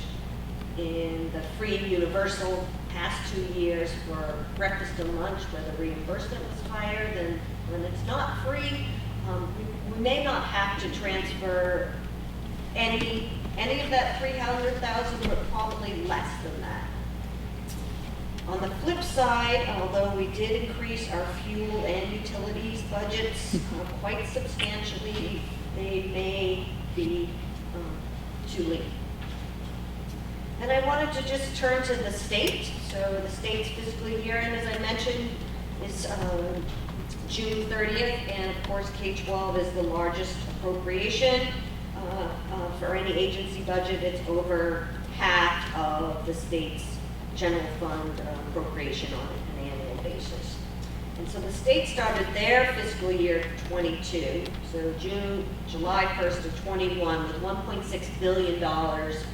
in the free universal past 2 years for breakfast and lunch, where the reimbursement was higher than when it's not free, we may not have to transfer any of that $300,000, but probably less than that. On the flip side, although we did increase our fuel and utilities budgets quite substantially, they may be too lean. And I wanted to just turn to the state. So the state's fiscal year, and as I mentioned, is June 30th, and of course K-12 is the largest appropriation. For any agency budget, it's over half of the state's general fund appropriation on an annual basis. And so the state started their fiscal year 22, so July 1st of 21, with $1.6 billion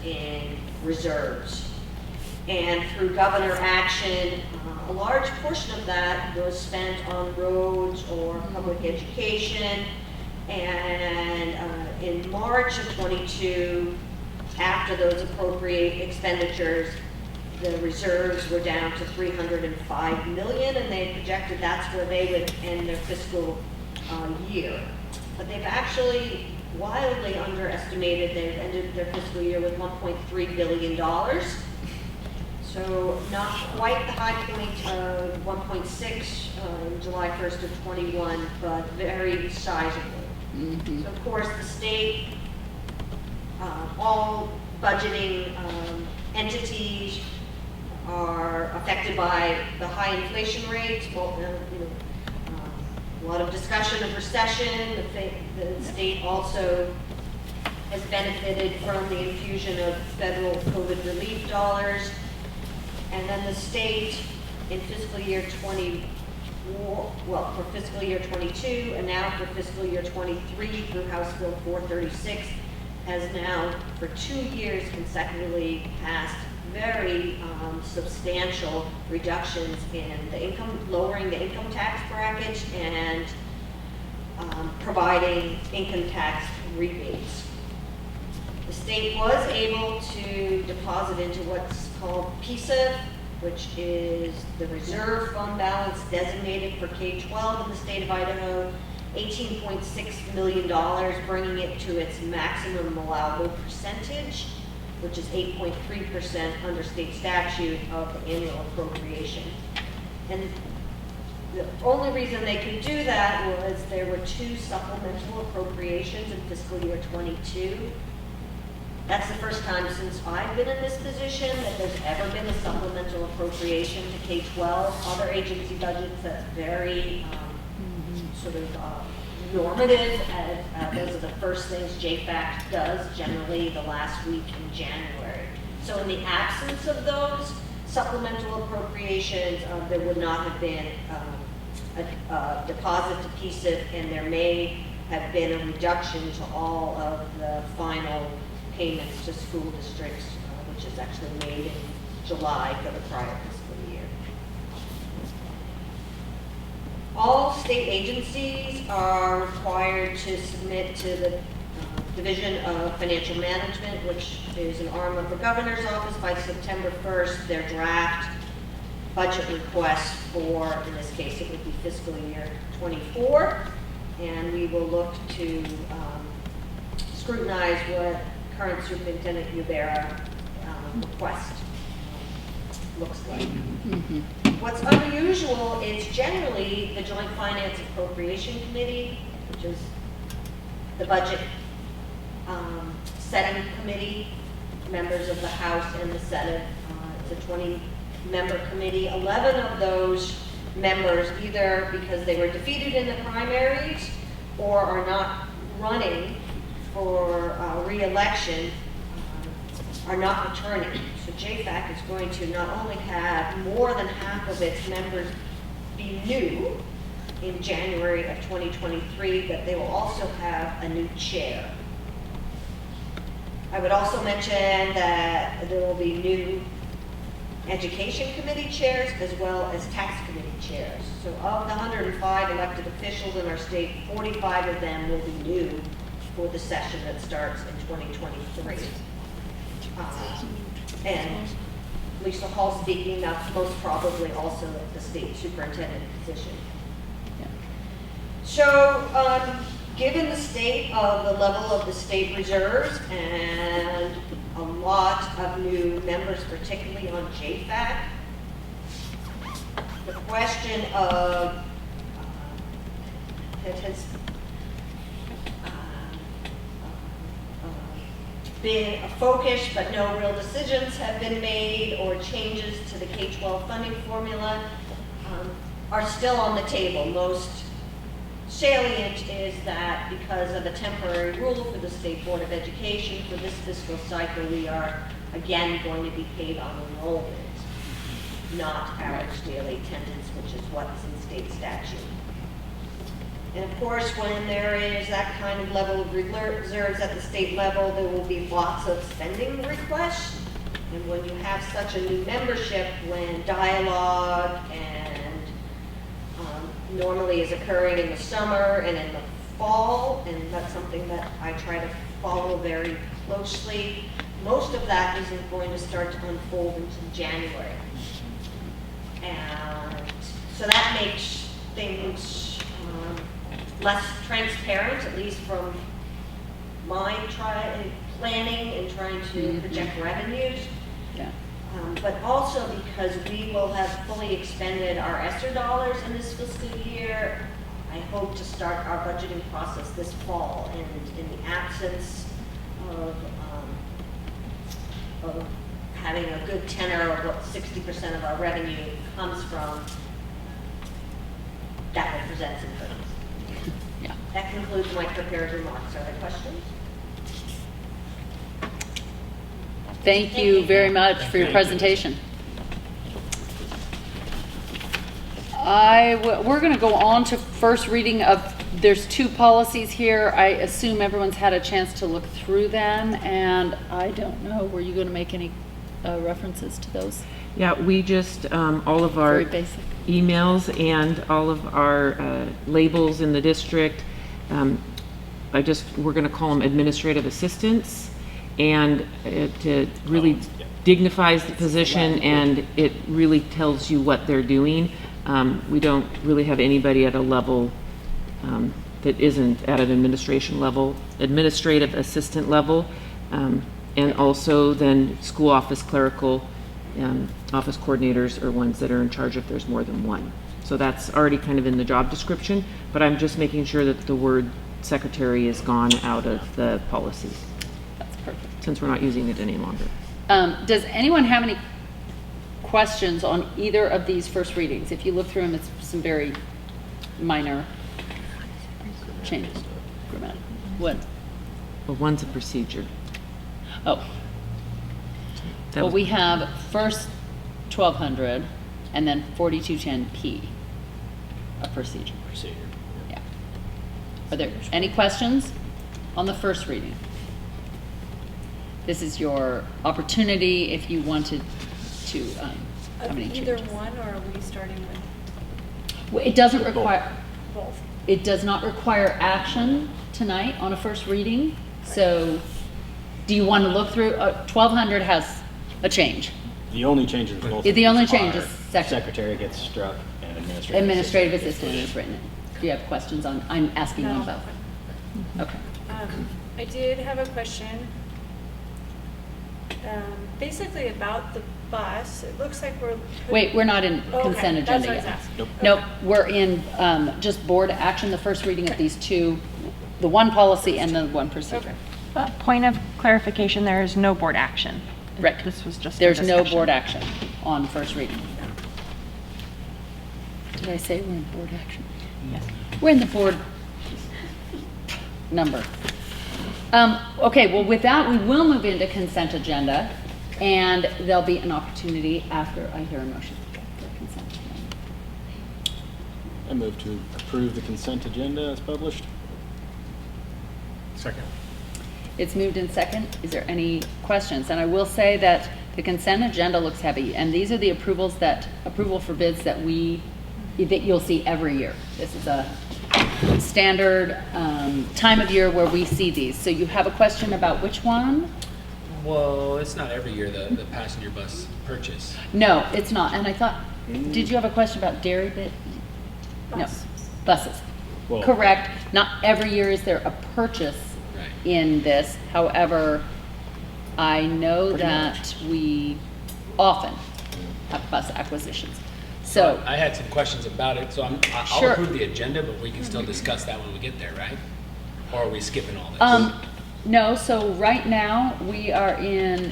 in reserves. And through governor action, a large portion of that was spent on roads or public education. And in March of 22, after those appropriate expenditures, the reserves were down to $305 million, and they projected that's where they would end their fiscal year. But they've actually wildly underestimated. They've ended their fiscal year with $1.3 billion. So not quite the high point of 1.6 July 1st of 21, but very sizable. Mm-hmm. So of course the state, all budgeting entities are affected by the high inflation rates. Well, a lot of discussion of recession. The state also has benefited from the infusion of federal COVID relief dollars. And then the state in fiscal year 22 for fiscal year 22 and now for fiscal year 23 through House Bill 436 has now for 2 years consecutively passed very substantial reductions in the income, lowering the income tax bracket and providing income tax rebates. The state was able to deposit into what's called PISA, which is the reserve fund balance designated for K-12 in the state of Idaho, $18.6 million, bringing it to its maximum allowable percentage, which is 8.3% under state statute of the annual appropriation. And the only reason they could do that was there were 2 supplemental appropriations in fiscal year 22. That's the first time since I've been in this position that there's ever been a supplemental appropriation to K-12. Other agency budgets, that's very sort of normative. Those are the first things JFAC does generally the last week in January. So in the absence of those supplemental appropriations, there would not have been a deposit to PSIP, and there may have been a reduction to all of the final payments to school districts, which is actually made in July for the prior fiscal year. All state agencies are required to submit to the Division of Financial Management, which is an arm of the governor's office, by September 1st, their draft budget request for, in this case, it would be fiscal year 24, and we will look to scrutinize what current Superintendent Ubera request looks like. What's unusual is generally the Joint Finance Appropriation Committee, which is the budget setting committee, members of the House and the Senate. It's a 20-member committee. 11 of those members, either because they were defeated in the primaries or are not running for re-election, are not returning. So JFAC is going to not only have more than half of its members be new in January of 2023, but they will also have a new chair. I would also mention that there will be new education committee chairs as well as tax committee chairs. So of the 105 elected officials in our state, 45 of them will be new for the session that starts in 2023. And Lisa Hall speaking, that's most probably also the state superintendent position. Yeah. So given the state of the level of the state reserves and a lot of new members, particularly on JFAC, the question of that has been a focus, but no real decisions have been made or changes to the K-12 funding formula are still on the table. Most salient is that because of a temporary rule for the State Board of Education for this fiscal cycle, we are again going to be paid on enrollment, not average daily attendance, which is what's in state statute. And of course, when there is that kind of level of reserves at the state level, there will be lots of spending requests. And when you have such a new membership, when dialogue and normally is occurring in the summer and in the fall, and that's something that I try to follow very closely, most of that isn't going to start to unfold until January. And so that makes things less transparent, at least from my planning and trying to project revenues. Yeah. But also because we will have fully expended our ESSER dollars in this fiscal year, I hope to start our budgeting process this fall. And in the absence of having a good tenor of what 60% of our revenue comes from, that will present some hurdles. Yeah. That concludes my prepared remarks. Are there questions? Thank you very much for your presentation. We're going to go on to first reading of, there's 2 policies here. I assume everyone's had a chance to look through them, and I don't know, were you going to make any references to those? Yeah, we just, all of our Very basic. emails and all of our labels in the district, we're gonna call them administrative assistants, and it really dignifies the position, and it really tells you what they're doing. We don't really have anybody at a level that isn't at an administrative assistant level, and also then school office clerical office coordinators are ones that are in charge if there's more than one. So that's already kind of in the job description, but I'm just making sure that the word secretary is gone out of the policy. That's perfect. Since we're not using it any longer. Does anyone have any questions on either of these first readings? If you look through them, it's some very minor changes. What? Well, one's a procedure. Oh. Well, we have first 1200 and then 4210P, a procedure. Yeah. Are there any questions on the first reading? This is your opportunity if you wanted to have any changes. Either one, or are we starting with? Well, it doesn't require. Both. It does not require action tonight on a first reading. So, do you want to look through? 1200 has a change. The only change in both. The only change is secretary gets struck and administrative assistant is written. Do you have questions on? I'm asking on both. Okay. I did have a question. Basically about the bus. It looks like we're. Wait, we're not in consent agenda That's what I was yet. asking. Nope. Nope, we're in just board action, the first reading of these 2, the one policy and the one procedure. Point of clarification, there is no board action. Right. This was just a There's no discussion. board action on first reading. Did I say we're in board action? Yes. We're in the board number. Okay, well, with that, we will move into consent agenda, and there'll be an opportunity after I hear a motion for consent agenda. I move to approve the consent agenda as published. Second. It's moved in second. Is there any questions? And I will say that the consent agenda looks heavy, and these are the approval for bids that you'll see every year. This is a standard time of year where we see these. So you have a question about which one? Well, it's not every year the passenger bus purchase. No, it's not. And I thought, did you have a question about dairy bid? No, buses. Well, Correct. Not every year is there a purchase in this. However, I know that we often have bus acquisitions. So I had some questions about it, so I'll Sure. approve the agenda, but we can still discuss that when we get there, right? Or are we skipping all this? No, so right now we are in,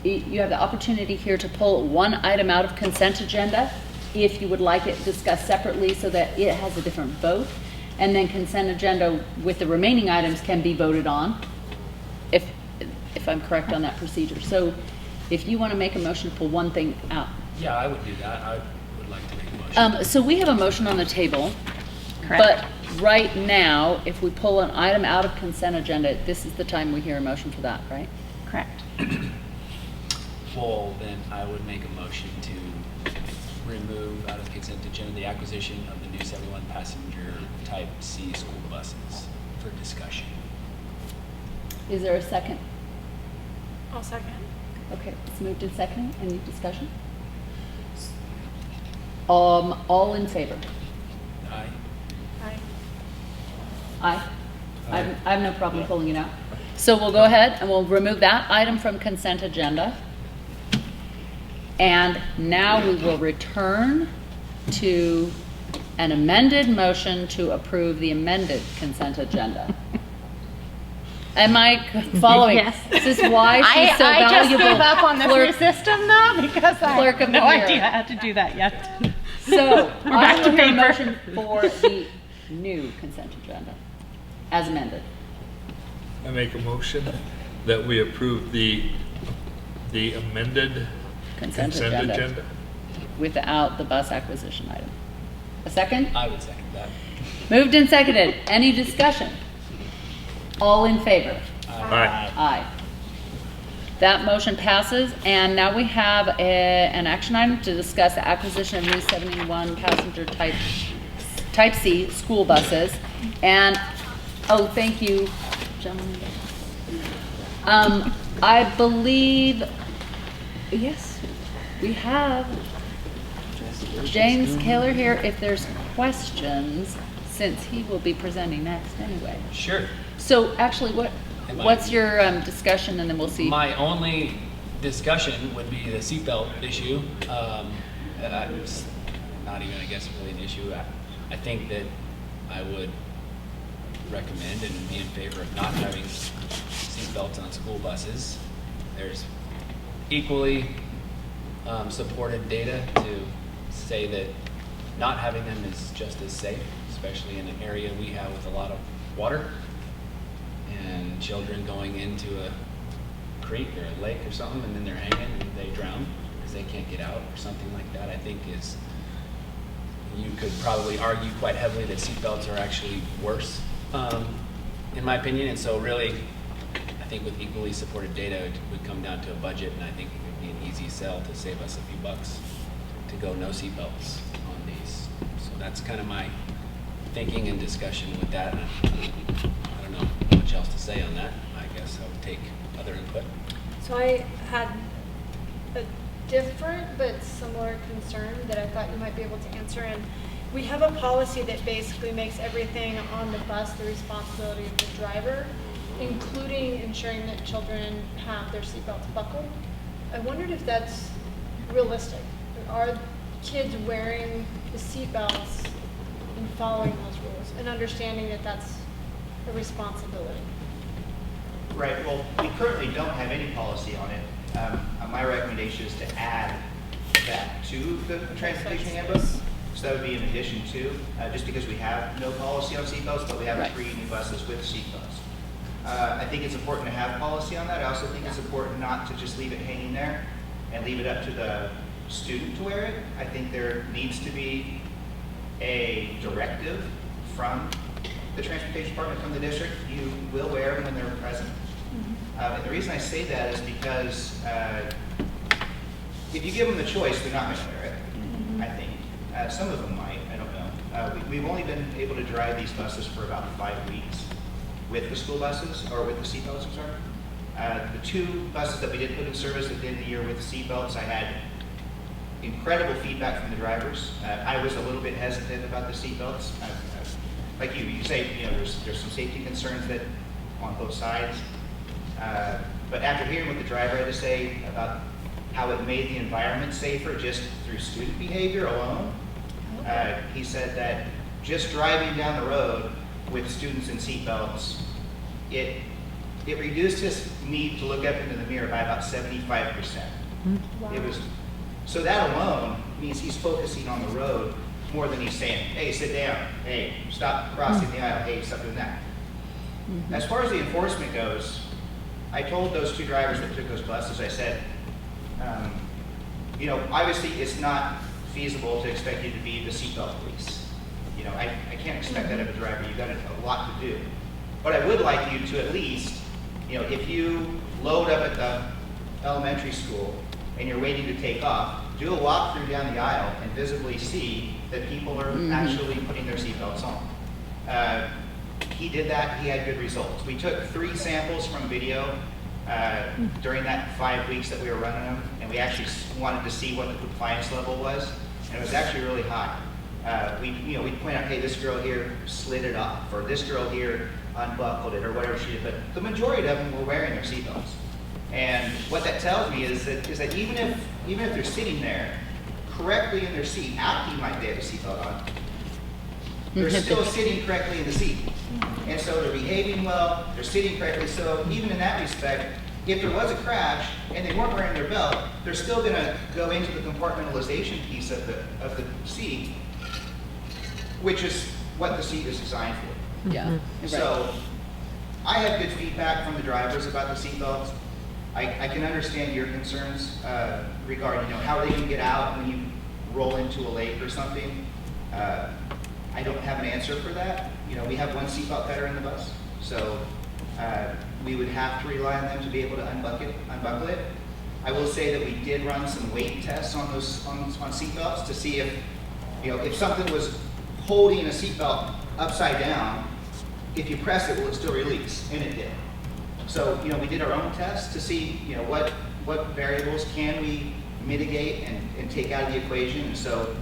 you have the opportunity here to pull one item out of consent agenda if you would like it discussed separately so that it has a different vote. And then consent agenda with the remaining items can be voted on, if I'm correct on that procedure. So if you want to make a motion to pull one thing out. Yeah, I would do that. I would like to make a motion. So we have a motion on the table. Correct. But right now, if we pull an item out of consent agenda, this is the time we hear a motion for that, right? Correct. Well, then I would make a motion to remove out of consent agenda the acquisition of the new 71 passenger type C school buses for discussion. Is there a second? I'll second. Okay, it's moved and seconded. Any discussion? All in favor? Aye. Aye. Aye. I have no problem pulling it out. So we'll go ahead and we'll remove that item from consent agenda. And now we will return to an amended motion to approve the amended consent agenda. Am I following? Yes. This is why she's so I valuable. just gave up on this Clerk- new system though because I Clerk have of the no year. idea how to do that yet. So We're I back to will hear a paper. motion for the new consent agenda as amended. I make a motion that we approve the amended Consent consent agenda. agenda. Without the bus acquisition item. A second? I would second that. Moved and seconded. Any discussion? All in favor? Aye. Aye. That motion passes, and now we have an action item to discuss the acquisition of new 71 passenger type C school buses. And, oh, thank you, gentlemen. I believe, yes, we have James Kaler here if there's questions, since he will be presenting next anyway. Sure. So actually, what's your discussion, and then we'll see. My only discussion would be the seatbelt issue. It's not even, I guess, really an issue. I think that I would recommend and be in favor of not having seatbelts on school buses. There's equally supported data to say that not having them is just as safe, especially in an area we have with a lot of water and children going into a creek or a lake or something, and then they're hanging and they drown because they can't get out or something like that. I think is, you could probably argue quite heavily that seatbelts are actually worse, in my opinion. And so really, I think with equally supported data, it would come down to a budget, and I think it would be an easy sell to save us a few bucks to go no seatbelts on these. So that's kind of my thinking and discussion with that. I don't know much else to say on that. I guess I would take other input. So I had a different but similar concern that I thought you might be able to answer. And we have a policy that basically makes everything on the bus the responsibility of the driver, including ensuring that children have their seatbelts buckled. I wondered if that's realistic. Are kids wearing the seatbelts and following those rules and understanding that that's a responsibility? Right, well, we currently don't have any policy on it. My recommendation is to add that to the transportation handbook. So that would be in addition to, just because we have no policy on seatbelts, but we have 3 new buses with seatbelts. I think it's important to have policy on that. I also think it's important not to just leave it hanging there and leave it up to the student to wear it. I think there needs to be a directive from the transportation department, from the district. You will wear them when they're present. And the reason I say that is because if you give them the choice, they're not going to wear it, I think. Some of them might, I don't know. We've only been able to drive these buses for about 5 weeks with the school buses, or with the seatbelts, I'm sorry. The 2 buses that we did put in service at the end of the year with seatbelts, I had incredible feedback from the drivers. I was a little bit hesitant about the seatbelts. Like you say, you know, there's some safety concerns that on both sides. But after hearing what the driver had to say about how it made the environment safer just through student behavior alone, he said that just driving down the road with students in seatbelts, it reduced his need to look up into the mirror by about 75%. Wow. So that alone means he's focusing on the road more than he's saying, hey, sit down, hey, stop crossing the aisle, hey, stop doing that. As far as the enforcement goes, I told those 2 drivers that took those buses, I said, you know, obviously it's not feasible to expect you to be the seatbelt police. You know, I can't expect that of a driver. You've got a lot to do. But I would like you to at least, you know, if you load up at the elementary school and you're waiting to take off, do a walkthrough down the aisle and visibly see that people are actually putting their seatbelts on. He did that. He had good results. We took 3 samples from video during that 5 weeks that we were running them, and we actually wanted to see what the compliance level was, and it was actually really high. We'd point out, hey, this girl here slid it off, or this girl here unbuckled it, or whatever she did, but the majority of them were wearing their seatbelts. And what that tells me is that even if they're sitting there correctly in their seat, after you might have a seatbelt on, they're still sitting correctly in the seat. And so they're behaving well, they're sitting correctly. So even in that respect, if there was a crash and they weren't wearing their belt, they're still going to go into the compartmentalization piece of the seat, which is what the seat is designed for. Yeah. So I have good feedback from the drivers about the seat belts. I can understand your concerns regarding, you know, how are they going to get out when you roll into a lake or something. I don't have an answer for that. You know, we have one seatbelt better in the bus, so we would have to rely on them to be able to unbuckle it. I will say that we did run some weight tests on those on seatbelts to see if, you know, if something was holding a seatbelt upside down, if you press it, will it still release? And it did. So, you know, we did our own tests to see, you know, what variables can we mitigate and take out of the equation. And so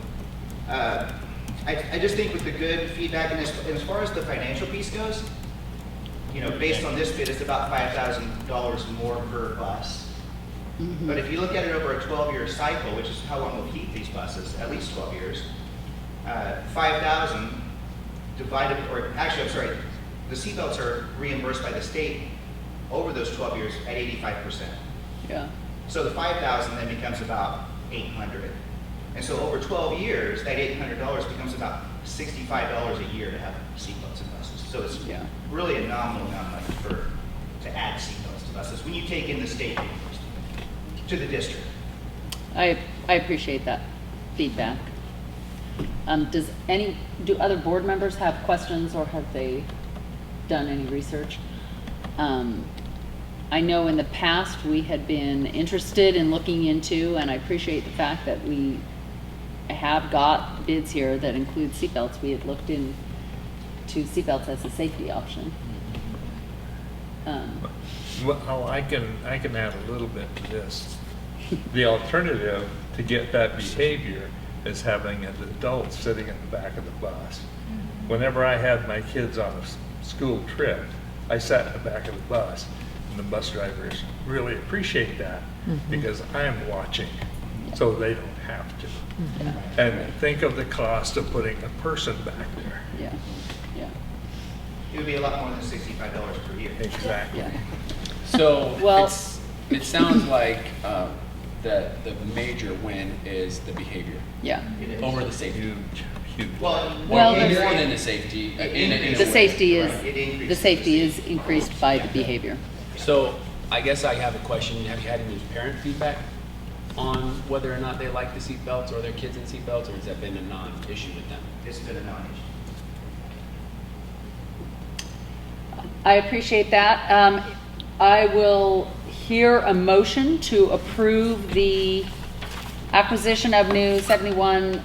I just think with the good feedback, and as far as the financial piece goes, you know, based on this bid, it's about $5,000 more per bus. Mm-hmm. But if you look at it over a 12-year cycle, which is how long we'll keep these buses, at least 12 years, 5,000 divided, or actually, I'm sorry, the seatbelts are reimbursed by the state over those 12 years at 85%. Yeah. So the 5,000 then becomes about 800. And so over 12 years, that $800 becomes about $65 a year to have seatbelts in buses. So it's really a nominal amount of money to add seatbelts to buses when you take in the state reimbursement to the district. I appreciate that feedback. Do other board members have questions, or have they done any research? I know in the past we had been interested in looking into, and I appreciate the fact that we have got bids here that include seatbelts. We had looked into seatbelts as a safety option. Well, I can add a little bit to this. The alternative to get that behavior is having an adult sitting in the back of the bus. Whenever I had my kids on a school trip, I sat in the back of the bus, and the bus drivers really appreciate that because I'm watching, so they don't have to. And think of the cost of putting a person back there. Yeah, yeah. It would be a lot more than $65 per year. Exactly. Yeah. So Well- it sounds like that the major win is the behavior Yeah. over the safety. Huge. Well, Well, More there's- than the safety. The safety is Right, it increases the safety is increased by the behavior. So I guess I have a question. Have you had any parent feedback on whether or not they like the seatbelts or their kids in seatbelts, or has that been a non-issue with them? It's been a non-issue. I appreciate that. I will hear a motion to approve the acquisition of new 71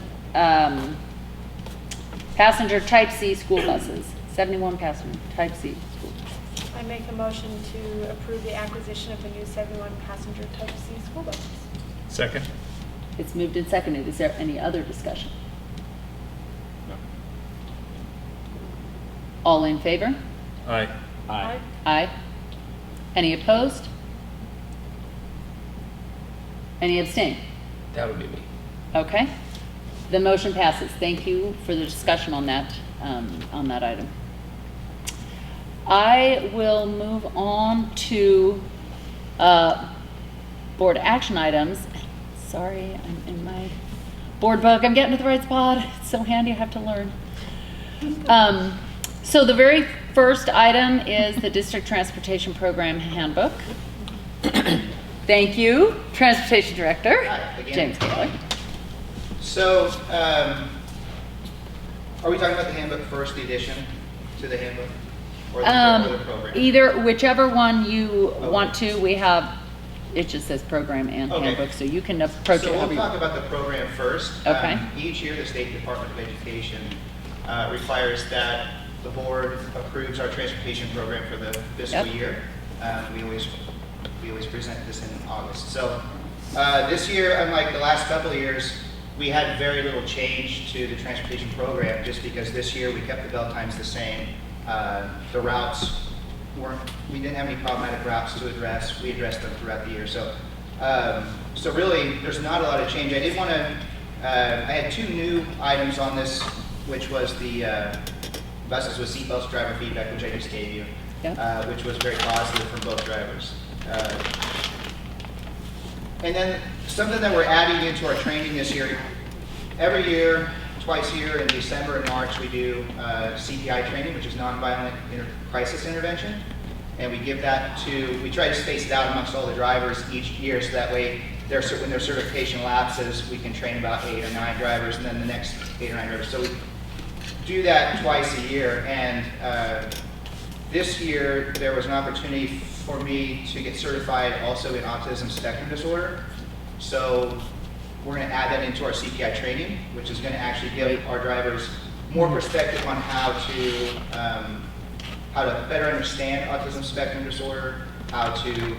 passenger Type C school buses. 71 passenger Type C school buses. I make a motion to approve the acquisition of the new 71 passenger Type C school buses. Second? It's moved and seconded. Is there any other discussion? No. All in favor? Aye. Aye. Aye. Any opposed? Any abstain? That would be me. Okay. The motion passes. Thank you for the discussion on that item. I will move on to board action items. Sorry, I'm in my board book. I'm getting to the right spot. It's so handy. I have to learn. So the very first item is the District Transportation Program Handbook. Thank you, Transportation Director Again. James Taylor. So, are we talking about the handbook first, the addition to the handbook? Or the program? Either, whichever one you want to. We have, it just says program and Okay. handbook, so you can approach So it we'll however you talk want. about the program first. Okay. Each year, the State Department of Education requires that the board approves our transportation program for the fiscal Yep. year. We always present this in August. So this year, unlike the last couple of years, we had very little change to the transportation program just because this year we kept the bell times the same. The routes we didn't have any problematic routes to address. We addressed them throughout the year. So really, there's not a lot of change. I did want to, I had two new items on this, which was the buses with seatbelts driver feedback, which I just gave you, which was very positive from both drivers. And then something that we're adding into our training this year, every year, twice a year in December and March, we do CPI training, which is nonviolent crisis intervention. And we give that to, we try to space it out amongst all the drivers each year so that way when their certification lapses, we can train about 8 or 9 drivers, and then the next 8 or 9 drivers. So we do that twice a year, and this year there was an opportunity for me to get certified also in autism spectrum disorder. So we're going to add that into our CPI training, which is going to actually give our drivers more perspective on how to better understand autism spectrum disorder, how to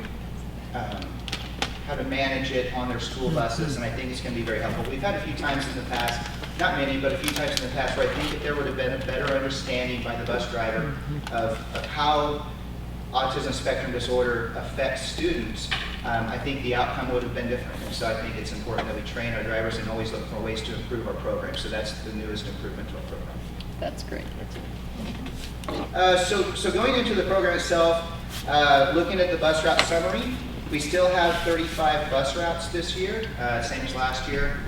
manage it on their school buses, and I think it's going to be very helpful. We've had a few times in the past, not many, but a few times in the past where I think that there would have been a better understanding by the bus driver of how autism spectrum disorder affects students. I think the outcome would have been different. And so I think it's important that we train our drivers and always look for ways to improve our program. So that's the newest improvement to our program. That's great. So going into the program itself, looking at the bus route summary, we still have 35 bus routes this year, same as last year.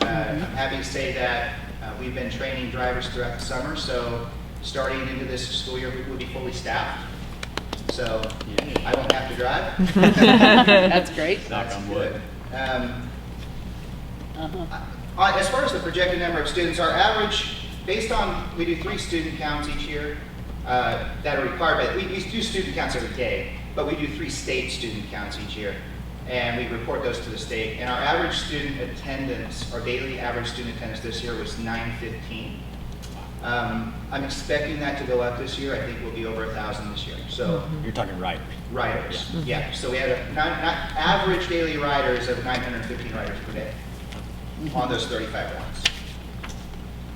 I'm happy to say that we've been training drivers throughout the summer, so starting into this school year, we will be fully staffed. So I won't have to drive. That's great. That's good. As far as the projected number of students, our average, based on, we do 3 student counts each year that are required, but we do student counts every day, but we do 3 state student counts each year, and we report those to the state. And our average student attendance, our daily average student attendance this year was 915. I'm expecting that to go up this year. I think we'll be over 1,000 this year. So You're talking riders. riders, yeah. So we had average daily riders of 915 riders per day on those 35 routes.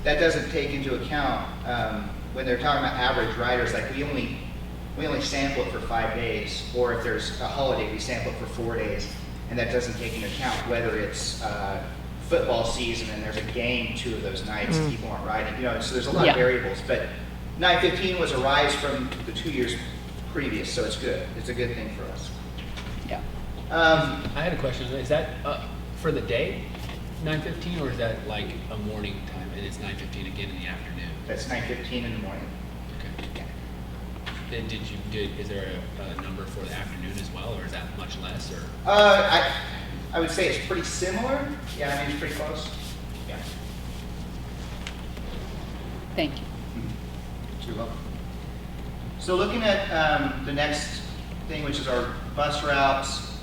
That doesn't take into account when they're talking about average riders. Like we only sample it for 5 days, or if there's a holiday, we sample it for 4 days, and that doesn't take into account whether it's football season and there's a game 2 of those nights and people aren't riding. So there's a lot of variables. But 915 was a rise from the 2 years previous, so it's good. It's a good thing for us. Yeah. I had a question. Is that for the day, 9:15, or is that like a morning time and it's 9:15 again in the afternoon? That's 9:15 in the morning. Okay. Then is there a number for the afternoon as well, or is that much less? Or I would say it's pretty similar. Yeah, I mean it's pretty close. Yeah. Thank you. You're welcome. So looking at the next thing, which is our bus routes,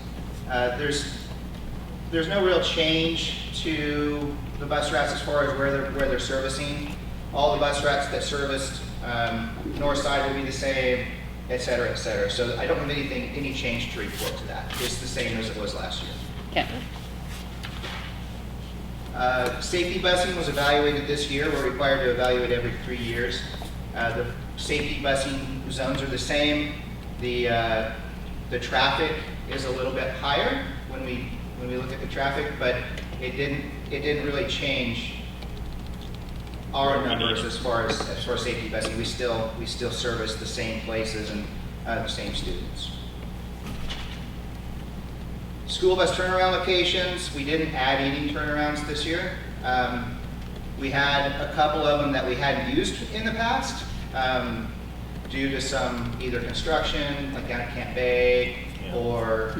there's no real change to the bus routes as far as where they're servicing. All the bus routes that serviced north side will be the same, et cetera, et cetera. So I don't have any change to report to that. It's the same as it was last year. Okay. Safety busing was evaluated this year. We're required to evaluate every 3 years. The safety busing zones are the same. The traffic is a little bit higher when we look at the traffic, but it didn't really change our numbers as far as safety busing. We still service the same places and the same students. School bus turnaround locations, we didn't add any turnarounds this year. We had a couple of them that we hadn't used in the past due to some either construction, like down at Camp Bay, or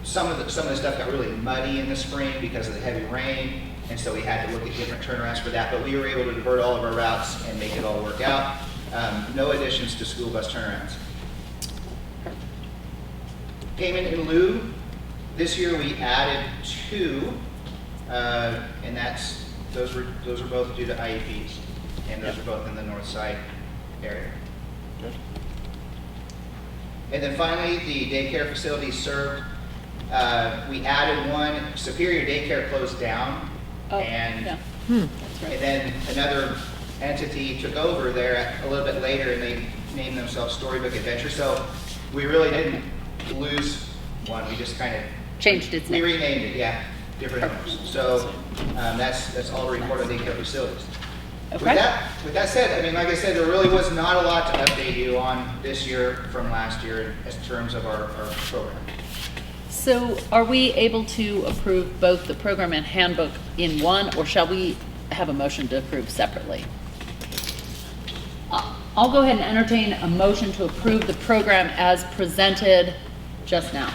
some of the stuff got really muddy in the spring because of the heavy rain, and so we had to look at different turnarounds for that, but we were able to divert all of our routes and make it all work out. No additions to school bus turnarounds. Payment in lieu, this year we added 2, and those were both due to IEPs, and those are both in the north side area. Good. And then finally, the daycare facilities served. We added one. Superior Daycare closed down, and then another entity took over there a little bit later, and they named themselves Storybook Adventure. So we really didn't lose one. We just kind of changed its name. We renamed it. Yeah, different owners. So that's all the report on daycare facilities. Okay. With that said, I mean, like I said, there really was not a lot to update you on this year from last year in terms of our program. So are we able to approve both the program and handbook in one, or shall we have a motion to approve separately? I'll go ahead and entertain a motion to approve the program as presented just now.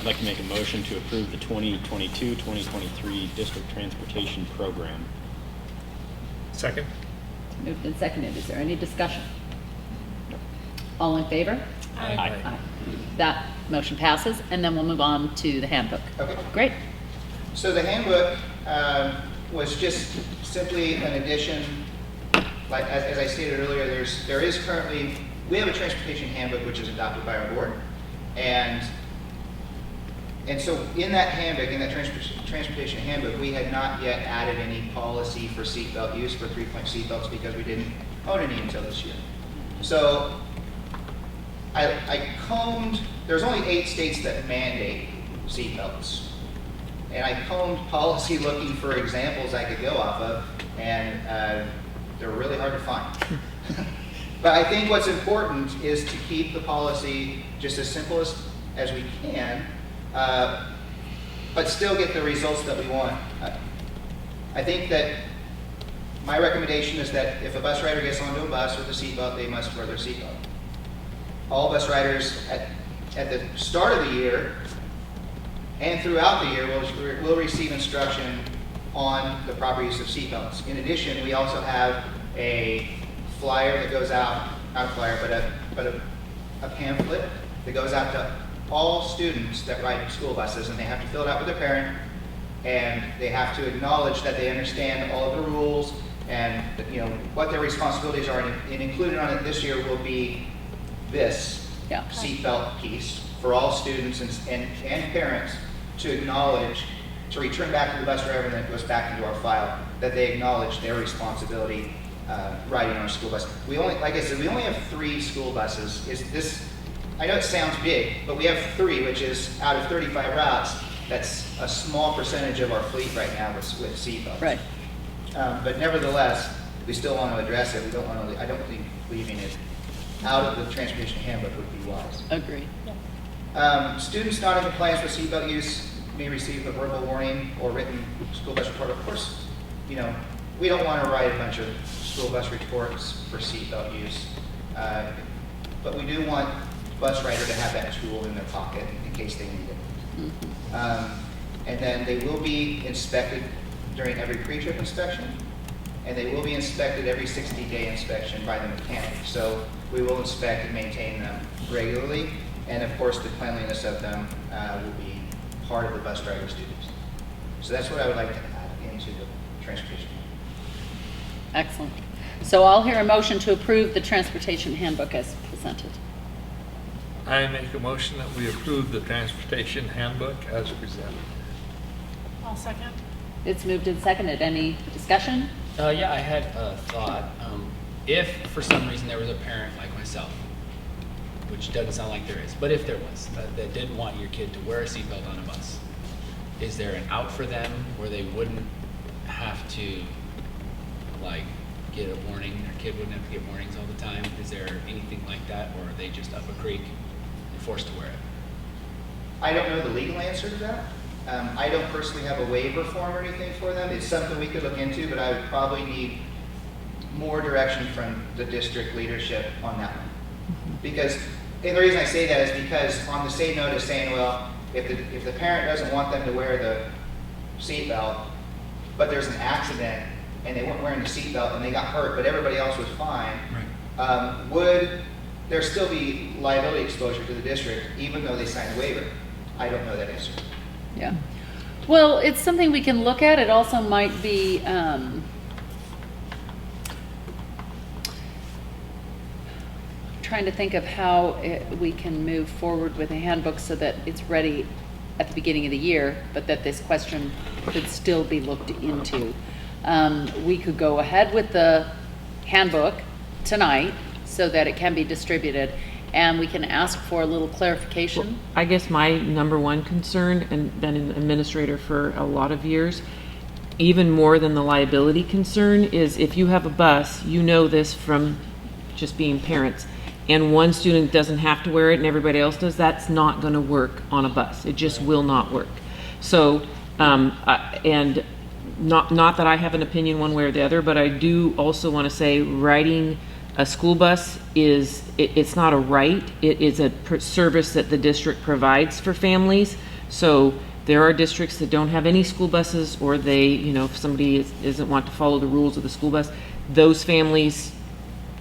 I'd like to make a motion to approve the 2022-2023 district transportation program. Second? Moved and seconded. Is there any discussion? All in favor? Aye. That motion passes, and then we'll move on to the handbook. Okay. Great. So the handbook was just simply an addition. Like as I stated earlier, there is currently, we have a transportation handbook which is adopted by our board, and so in that handbook, in that transportation handbook, we had not yet added any policy for seatbelt use for 3-point seatbelts because we didn't own any until this year. So I combed, there's only 8 states that mandate seatbelts. And I combed policy looking for examples I could go off of, and they're really hard to find. But I think what's important is to keep the policy just as simple as we can, but still get the results that we want. I think that my recommendation is that if a bus rider gets onto a bus with a seatbelt, they must wear their seatbelt. All bus riders at the start of the year and throughout the year will receive instruction on the proper use of seatbelts. In addition, we also have a flyer that goes out, not a flyer, but a pamphlet that goes out to all students that ride school buses, and they have to fill it out with their parent, and they have to acknowledge that they understand all of the rules and what their responsibilities are. And included on it this year will be this seatbelt piece for all students and parents to acknowledge, to return back to the bus driver, and then it goes back into our file, that they acknowledge their responsibility riding on our school bus. We only, like I said, we only have 3 school buses. I know it sounds big, but we have 3, which is out of 35 routes. That's a small percentage of our fleet right now with seatbelts. Right. But nevertheless, we still want to address it. We don't want to. I don't think leaving it out of the transportation handbook would be wise. Agreed. Students not in compliance with seatbelt use may receive a verbal warning or written school bus report. Of course, we don't want to write a bunch of school bus reports for seatbelt use, but we do want bus rider to have that tool in their pocket in case they need it. And then they will be inspected during every pre-trip inspection, and they will be inspected every 60-day inspection by the mechanic. So we will inspect and maintain them regularly, and of course the cleanliness of them will be part of the bus driver's duties. So that's what I would like to add into the transportation. Excellent. So I'll hear a motion to approve the transportation handbook as presented. I make a motion that we approve the transportation handbook as presented. I'll second. It's moved and seconded. Any discussion? Yeah, I had a thought. If for some reason there was a parent like myself, which doesn't sound like there is, but if there was, that didn't want your kid to wear a seatbelt on a bus, is there an out for them where they wouldn't have to, get a warning? Their kid wouldn't have to get warnings all the time? Is there anything like that, or are they just up a creek and forced to wear it? I don't know the legal answer to that. I don't personally have a waiver form or anything for them. It's something we could look into, but I would probably need more direction from the district leadership on that one. Because, and the reason I say that is because on the same note is saying, well, if the parent doesn't want them to wear the seatbelt, but there's an accident and they weren't wearing the seatbelt and they got hurt, but everybody else was fine, would there still be liability exposure to the district even though they signed a waiver? I don't know that answer. Yeah. Well, it's something we can look at. It also might be trying to think of how we can move forward with a handbook so that it's ready at the beginning of the year, but that this question could still be looked into. We could go ahead with the handbook tonight so that it can be distributed, and we can ask for a little clarification. Well, I guess my number one concern, and been an administrator for a lot of years, even more than the liability concern, is if you have a bus, you know this from just being parents, and one student doesn't have to wear it and everybody else does, that's not going to work on a bus. It just will not work. So, and not that I have an opinion one way or the other, but I do also want to say riding a school bus it's not a right. It is a service that the district provides for families. So there are districts that don't have any school buses, or they, if somebody doesn't want to follow the rules of the school bus, those families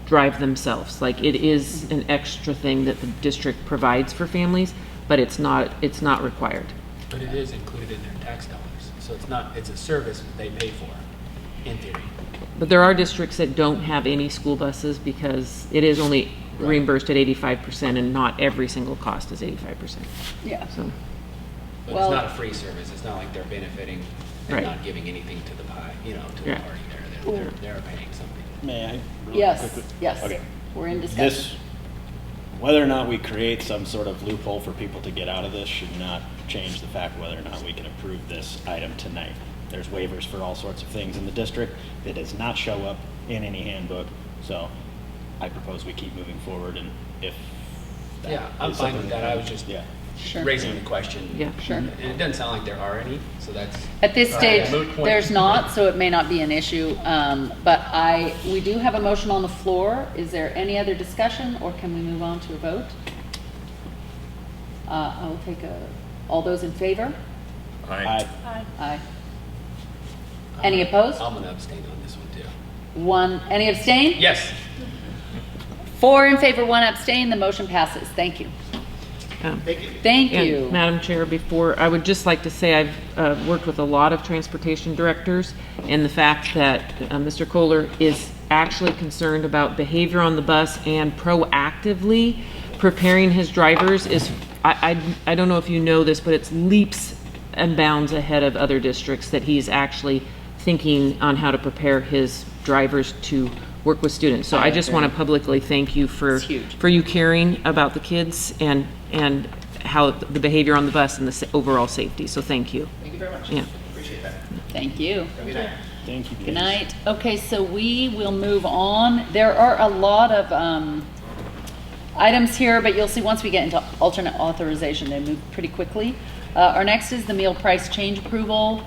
drive themselves. Like, it is an extra thing that the district provides for families, but it's not required. But it is included in their tax dollars, so it's a service that they pay for, in theory. But there are districts that don't have any school buses because it is only reimbursed at 85%, and not every single cost is 85%. Yeah. So, But Well- it's not a free service, it's not like they're benefiting and Right. not giving anything to the pie, to the Yeah. party there. They're paying something. May I? really Yes, quickly? yes. Okay. We're in discussion. This, whether or not we create some sort of loophole for people to get out of this should not change the fact whether or not we can approve this item tonight. There's waivers for all sorts of things in the district. It does not show up in any handbook, so I propose we keep moving forward, and if that Yeah, I'm is fine something with that, I was just Yeah. Sure. raising the question. Yeah. Sure. And it doesn't sound like there are any, so that's. At this stage, moot point. there's not, so it may not be an issue. But we do have a motion on the floor. Is there any other discussion, or can we move on to a vote? I'll take all those in favor? Aye. Aye. Any opposed? I'm gonna abstain on this one too. Any abstain? Yes. 4 in favor, 1 abstain. The motion passes. Thank you. Thank and you. Madam Chair, before, I would just like to say I've worked with a lot of transportation directors, and the fact that Mr. Kohler is actually concerned about behavior on the bus and proactively preparing his drivers is, I don't know if you know this, but it's leaps and bounds ahead of other districts that he's actually thinking on how to prepare his drivers to work with students. So I just want to publicly thank you for you caring about the kids and how the behavior on the bus and the overall safety. So thank you. Thank you very much. Yeah. Appreciate that. Thank you. Good night. Thank you. Good night. Okay, so we will move on. There are a lot of items here, but you'll see once we get into alternate authorization, they move pretty quickly. Our next is the meal price change approval.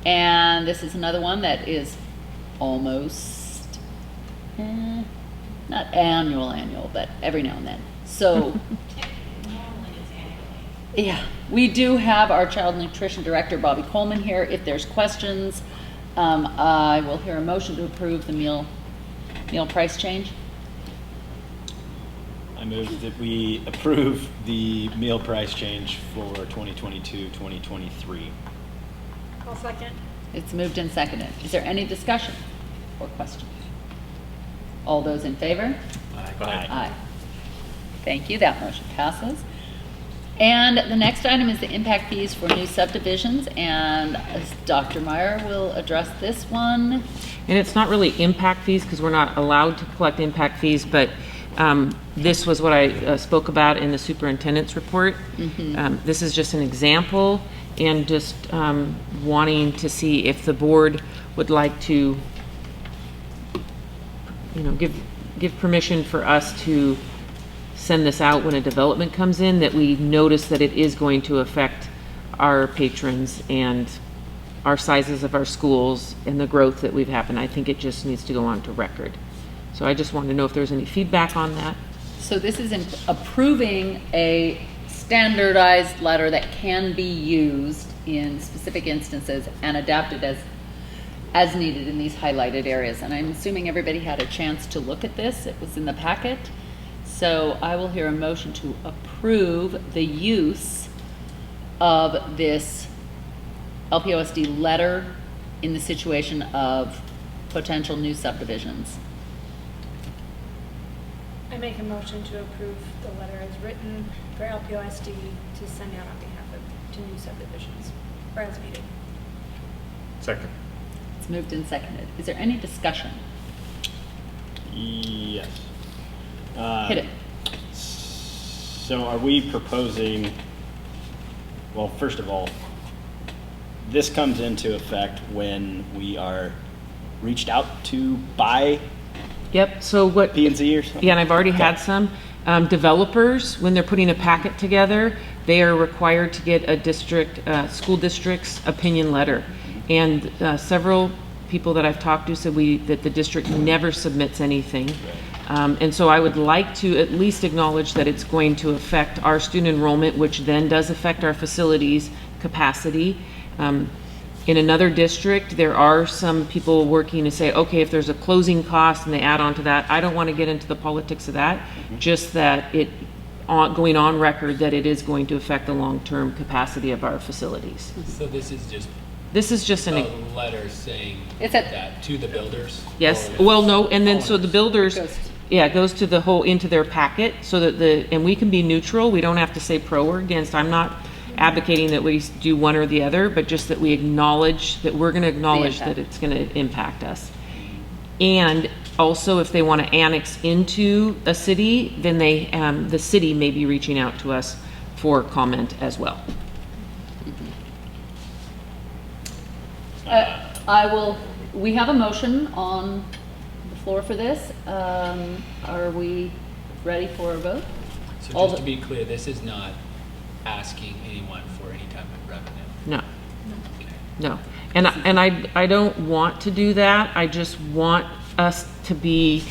And this is another one that is almost, not annual, but every now and then. So, yeah, we do have our child nutrition director, Bobby Coleman, here. If there's questions, I will hear a motion to approve the meal price change. I move that we approve the meal price change for 2022-2023. I'll second. It's moved and seconded. Is there any discussion or question? All those in favor? Aye. Thank you. That motion passes. And the next item is the impact fees for new subdivisions, and Dr. Meyer will address this one. And it's not really impact fees because we're not allowed to collect impact fees, but this was what I spoke about in the superintendent's report. This is just an example, and just wanting to see if the board would like to, give permission for us to send this out when a development comes in, that we notice that it is going to affect our patrons and our sizes of our schools and the growth that we've happened. I think it just needs to go on to record. So I just wanted to know if there's any feedback on that. So this is approving a standardized letter that can be used in specific instances and adapted as needed in these highlighted areas. And I'm assuming everybody had a chance to look at this. It was in the packet. So I will hear a motion to approve the use of this LPOSD letter in the situation of potential new subdivisions. I make a motion to approve the letter as written for LPOSD to send out on behalf to new subdivisions, or as needed. Second. It's moved and seconded. Is there any discussion? Yes. Hit it. So are we proposing, well, first of all, this comes into effect when we are reached out to by Yep, so what? P&Z or something? Yeah, and I've already had some. Developers, when they're putting a packet together, they are required to get a school district's opinion letter. And several people that I've talked to said that the district never submits anything. And so I would like to at least acknowledge that it's going to affect our student enrollment, which then does affect our facilities capacity. In another district, there are some people working to say, okay, if there's a closing cost and they add on to that, I don't want to get into the politics of that, just that going on record that it is going to affect the long-term capacity of our facilities. So this is just a letter saying that to the builders? Yes, well, no, and then so the builders, it goes to the whole, into their packet, so that and we can be neutral, we don't have to say pro or against. I'm not advocating that we do one or the other, but just that we acknowledge, that we're gonna acknowledge that it's gonna impact us. And also, if they want to annex into a city, then the city may be reaching out to us for comment as well. We have a motion on the floor for this. Are we ready for a vote? So just to be clear, this is not asking anyone for any type of revenue? No. No. And I don't want to do that. I just want us to be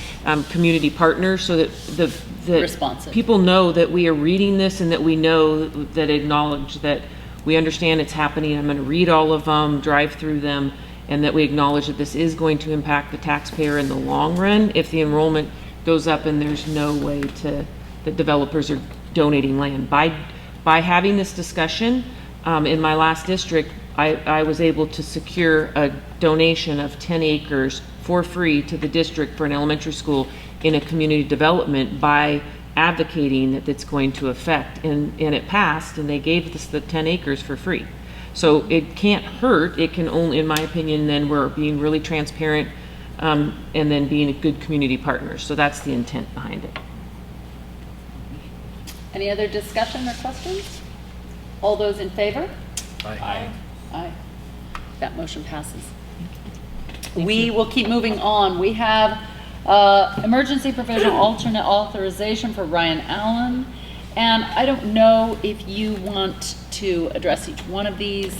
community partners, so that people know that we are reading this and that we know that acknowledge that we understand it's happening. I'm going to read all of them, drive through them, and that we acknowledge that this is going to impact the taxpayer in the long run if the enrollment goes up and there's no way that developers are donating land. By having this discussion, in my last district, I was able to secure a donation of 10 acres for free to the district for an elementary school in a community development by advocating that it's going to affect, and it passed, and they gave us the 10 acres for free. So it can't hurt. It can only, in my opinion, then we're being really transparent, and then being a good community partner. So that's the intent behind it. Any other discussion or questions? All those in favor? Aye. Aye. That motion passes. We will keep moving on. We have emergency provisional alternate authorization for Ryan Allen. And I don't know if you want to address each one of these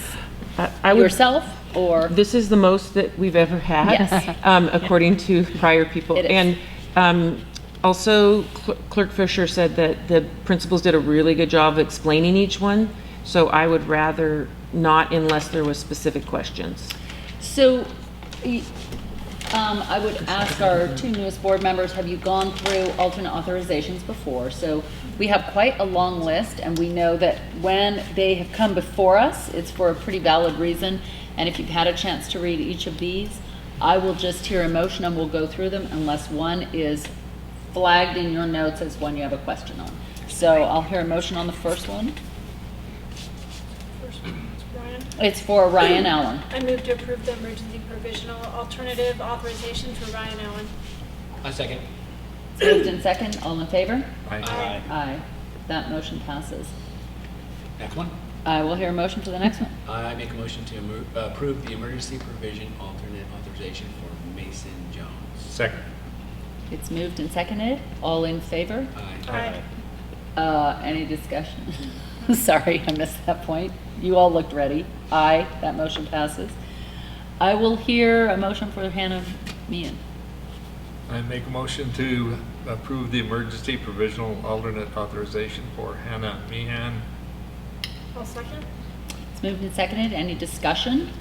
yourself, or... This is the most that we've ever had, yes. According to prior people. It is. And also, Clerk Fisher said that the principals did a really good job of explaining each one. So I would rather not, unless there was specific questions. So I would ask our two newest board members, have you gone through alternate authorizations before? So we have quite a long list, and we know that when they have come before us, it's for a pretty valid reason. And if you've had a chance to read each of these, I will just hear a motion and we'll go through them unless one is flagged in your notes as one you have a question on. So I'll hear a motion on the first one. It's for Ryan Allen. I move to approve the emergency provisional alternative authorization for Ryan Allen. I second. It's moved in second. All in favor? Aye. Aye. Aye. That motion passes. Next one. I will hear a motion for the next one. I make a motion to approve the emergency provision alternate authorization for Mason Jones. Second. It's moved and seconded. All in favor? Aye. Any discussion? Sorry, I missed that point. You all looked ready. Aye. That motion passes. I will hear a motion for Hannah Meehan. I make a motion to approve the emergency provisional alternate authorization for Hannah Meehan. I'll second. It's moved and seconded. Any discussion?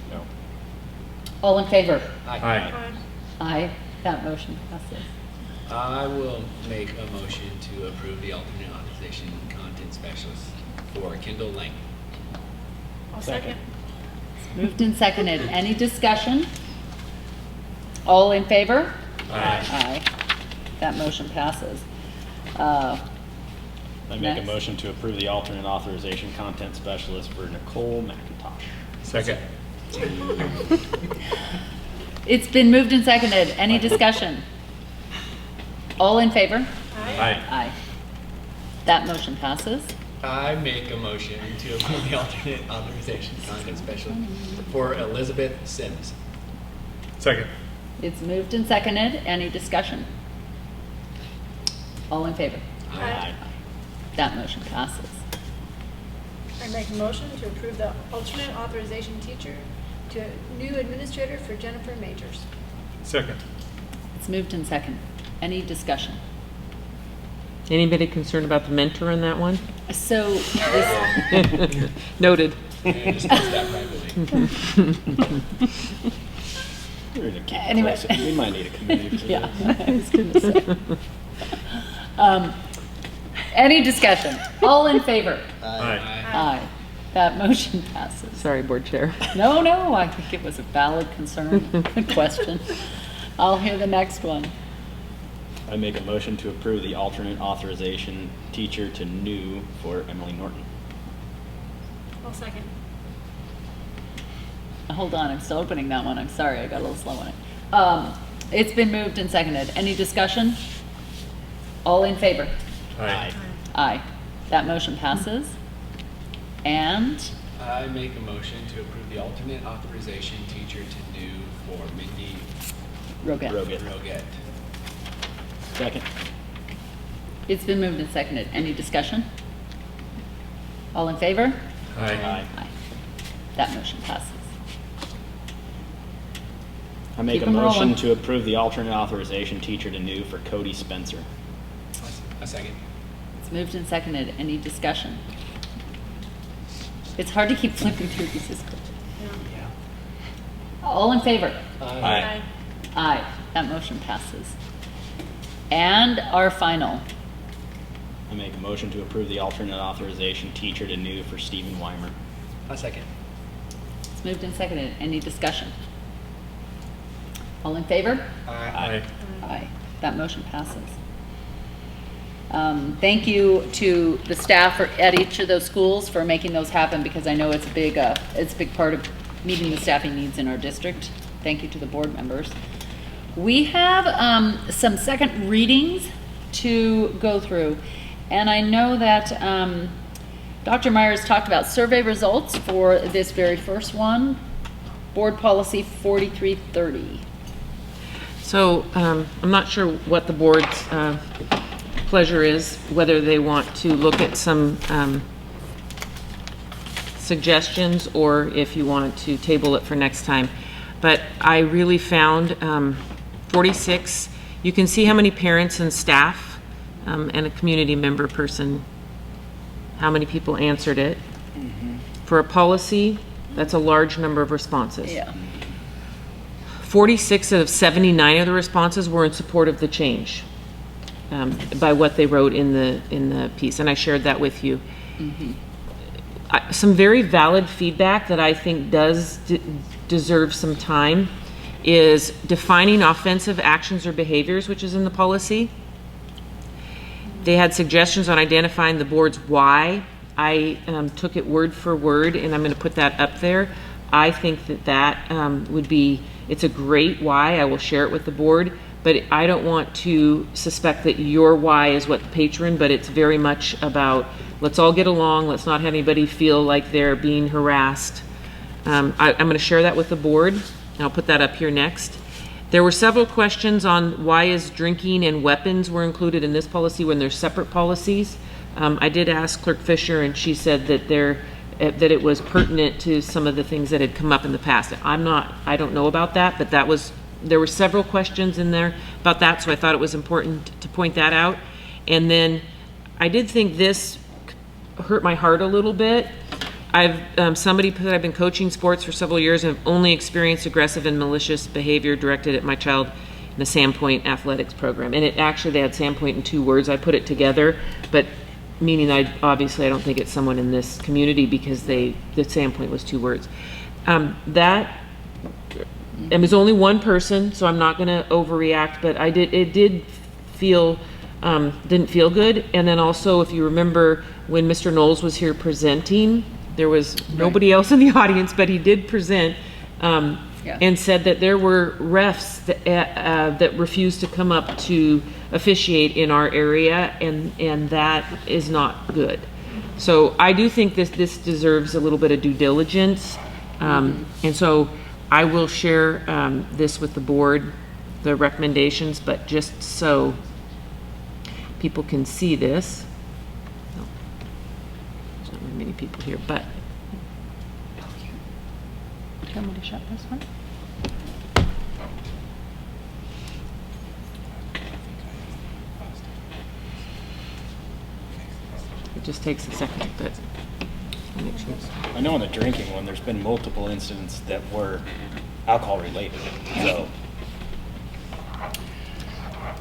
No. All in favor? Aye. Aye. That motion passes. I will make a motion to approve the alternate authorization content specialist for Kendall Lang. I'll second. It's moved and seconded. Any discussion? All in favor? Aye. Aye. That motion passes. I make a Next. motion to approve the alternate authorization content specialist for Nicole McIntosh. Second. It's been moved and seconded. Any discussion? All in favor? Aye. Aye. That motion passes. I make a motion to approve the alternate authorization content specialist for Elizabeth Sims. Second. It's moved and seconded. Any discussion? All in favor? Aye. That motion passes. I make a motion to approve the alternate authorization teacher to a new administrator for Jennifer Majors. Second. It's moved and seconded. Any discussion? Anybody concerned about the mentor in that one? So this, Noted. And discuss that privately. We're gonna keep it Anyway. close. We might need a committee for yeah, this. I was going to say. Any discussion? All in favor? Aye. Aye. That motion passes. Sorry, Board Chair. No, I think it was a valid concern, question. I'll hear the next one. I make a motion to approve the alternate authorization teacher to new for Emily Norton. I'll second. Hold on, I'm still opening that one. I'm sorry, I got a little slow on it. It's been moved and seconded. Any discussion? All in favor? Aye. Aye. That motion passes. And I make a motion to approve the alternate authorization teacher to new for Mindy Roget. Second. it's been moved and seconded. Any discussion? All in favor? Aye. Aye. That motion passes. I make Keep a 'em motion rolling. to approve the alternate authorization teacher to new for Cody Spencer. A second. It's moved and seconded. Any discussion? It's hard to keep flipping through these. All in favor? Aye. Aye. That motion passes. And our final. I make a motion to approve the alternate authorization teacher to new for Stephen Weimer. A second. It's moved and seconded. Any discussion? All in favor? Aye. Aye. That motion passes. Thank you to the staff at each of those schools for making those happen, because I know it's a big part of meeting the staffing needs in our district. Thank you to the board members. We have some second readings to go through, and I know that Dr. Myers talked about survey results for this very first one, Board Policy 4330. So I'm not sure what the board's pleasure is, whether they want to look at some suggestions or if you want to table it for next time. But I really found 46, you can see how many parents and staff and a community member person, how many people answered it. For a policy, that's a large number of responses. Yeah. 46 out of 79 of the responses were in support of the change by what they wrote in the piece, and I shared that with you. Some very valid feedback that I think does deserve some time is defining offensive actions or behaviors, which is in the policy. They had suggestions on identifying the board's why. I took it word for word, and I'm going to put that up there. I think that would be, it's a great why. I will share it with the board, but I don't want to suspect that your why is what the patron, but it's very much about let's all get along, let's not have anybody feel like they're being harassed. I'm going to share that with the board, and I'll put that up here next. There were several questions on why is drinking and weapons were included in this policy when they're separate policies. I did ask Clerk Fisher, and she said that that it was pertinent to some of the things that had come up in the past. I don't know about that, but there were several questions in there about that, so I thought it was important to point that out. And then I did think this hurt my heart a little bit. Somebody put, I've been coaching sports for several years and have only experienced aggressive and malicious behavior directed at my child in the Sandpoint athletics program. And they had Sandpoint in 2 words. I put it together, but meaning obviously I don't think it's someone in this community because the Sandpoint was 2 words. It was only one person, so I'm not going to overreact, but it didn't feel good. And then also, if you remember when Mr. Knowles was here presenting, there was nobody else in the audience, but he did present and said that there were refs that refused to come up to officiate in our area, and that is not good. So I do think this deserves a little bit of due diligence, and so I will share this with the board, the recommendations, but just so people can see this. No, there's not very many people here, but. Do you want me to shut this one? It just takes a second, but that makes sense. I know on the drinking one, there's been multiple incidents that were alcohol related, so.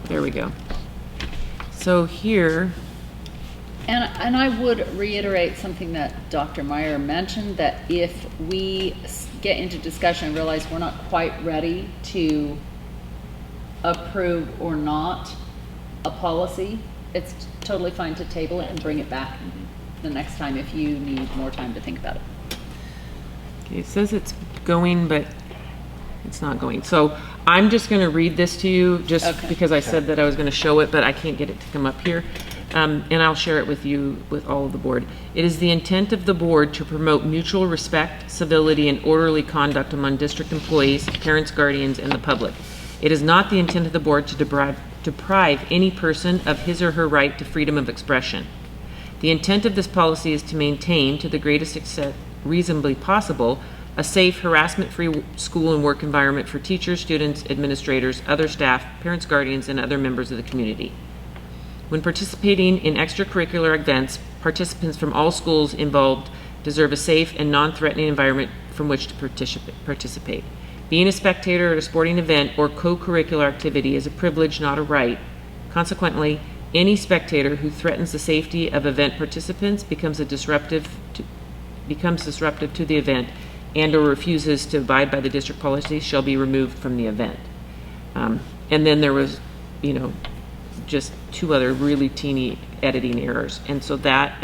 There we go. So here, And I would reiterate something that Dr. Meyer mentioned, that if we get into discussion and realize we're not quite ready to approve or not a policy, it's totally fine to table it and bring it back the next time if you need more time to think about it. okay, it says it's going, but it's not going. So I'm just going to read this to you just Okay. because I said that I was going to show it, but I can't get it to come up here. And I'll share it with you, with all of the board. It is the intent of the board to promote mutual respect, civility, and orderly conduct among district employees, parents, guardians, and the public. It is not the intent of the board to deprive any person of his or her right to freedom of expression. The intent of this policy is to maintain, to the greatest extent reasonably possible, a safe, harassment-free school and work environment for teachers, students, administrators, other staff, parents, guardians, and other members of the community. When participating in extracurricular events, participants from all schools involved deserve a safe and non-threatening environment from which to participate. Being a spectator at a sporting event or co-curricular activity is a privilege, not a right. Consequently, any spectator who threatens the safety of event participants becomes disruptive to the event and or refuses to abide by the district policy shall be removed from the event. And then there was, just two other really teeny editing errors. And so that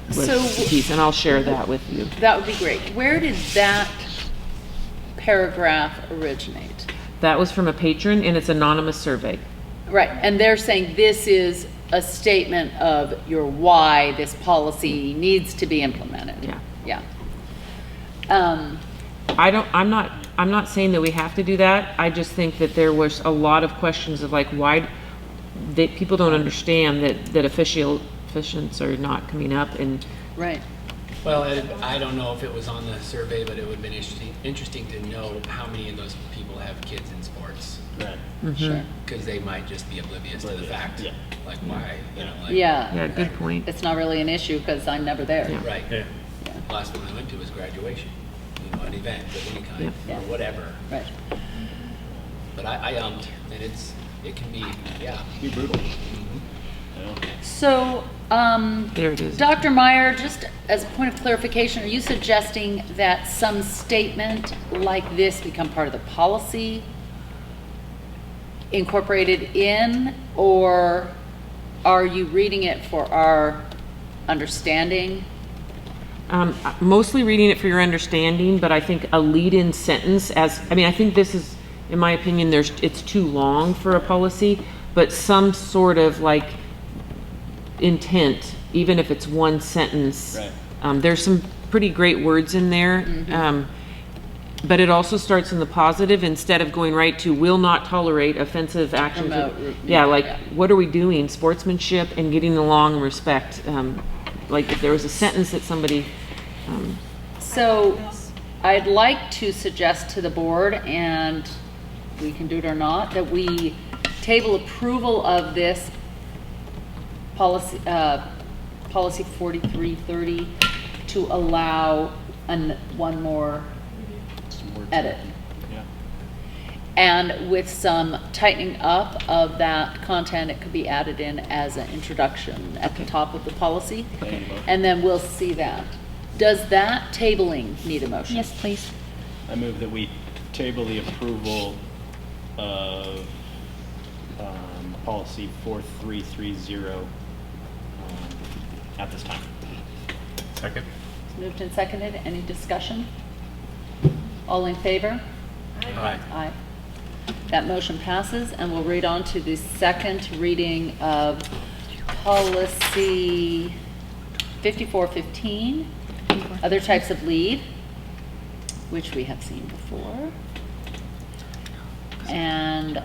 was the piece, and I'll share that with you. That would be great. Where did that paragraph originate? That was from a patron, and it's anonymous survey. Right, and they're saying this is a statement of your why this policy needs to be implemented. Yeah. Yeah. I'm not saying that we have to do that. I just think that there was a lot of questions of like why people don't understand that officiants are not coming up and right. Well, I don't know if it was on the survey, but it would have been interesting to know how many of those people have kids in sports. Right. Mm-hmm. Sure. Because they might just be oblivious to the fact. Yeah. Like why, Yeah, good point. It's not really an issue because I'm never there. Yeah. Right. Yeah. Last one I went to was graduation, an event of any kind, Yeah. or whatever. Right. But I and it can be, Be brutal. So, there it is. Dr. Meyer, just as a point of clarification, are you suggesting that some statement like this become part of the policy, incorporated in, or are you reading it for our understanding? Mostly reading it for your understanding, but I think a lead-in sentence I think this is, in my opinion, it's too long for a policy, but some sort of like intent, even if it's one sentence. Right. There's some pretty great words in there, but it also starts in the positive instead of going right to will not tolerate offensive actions. What are we doing? Sportsmanship and getting along and respect. Like if there was a sentence that somebody... So I'd like to suggest to the board, and we can do it or not, that we table approval of this policy 4330 to allow one more edit. Yeah. And with some tightening up of that content, it could be added in as an introduction at the top of the policy. Okay. And then we'll see that. Does that tabling need a motion? Yes, please. I move that we table the approval of policy 4330 at this time. Second. It's moved and seconded. Any discussion? All in favor? Aye. Aye. That motion passes, and we'll read on to the second reading of policy 5415, other types of leave, which we have seen before. And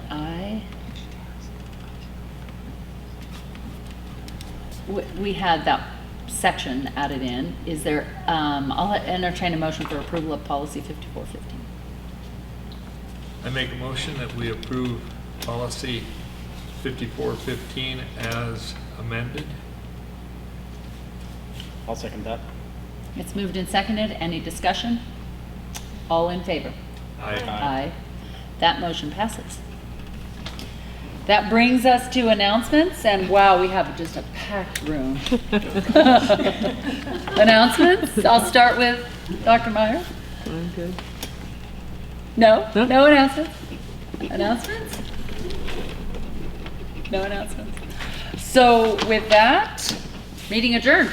we had that section added in. Is there, I'll entertain a motion for approval of policy 5415. I make a motion that we approve policy 5415 as amended. I'll second that. It's moved and seconded. Any discussion? All in favor? Aye. That motion passes. That brings us to announcements, and wow, we have just a packed room. Announcements? I'll start with Dr. Meyer. I'm good. No? No announcements? Announcements? No announcements. So with that, meeting adjourned.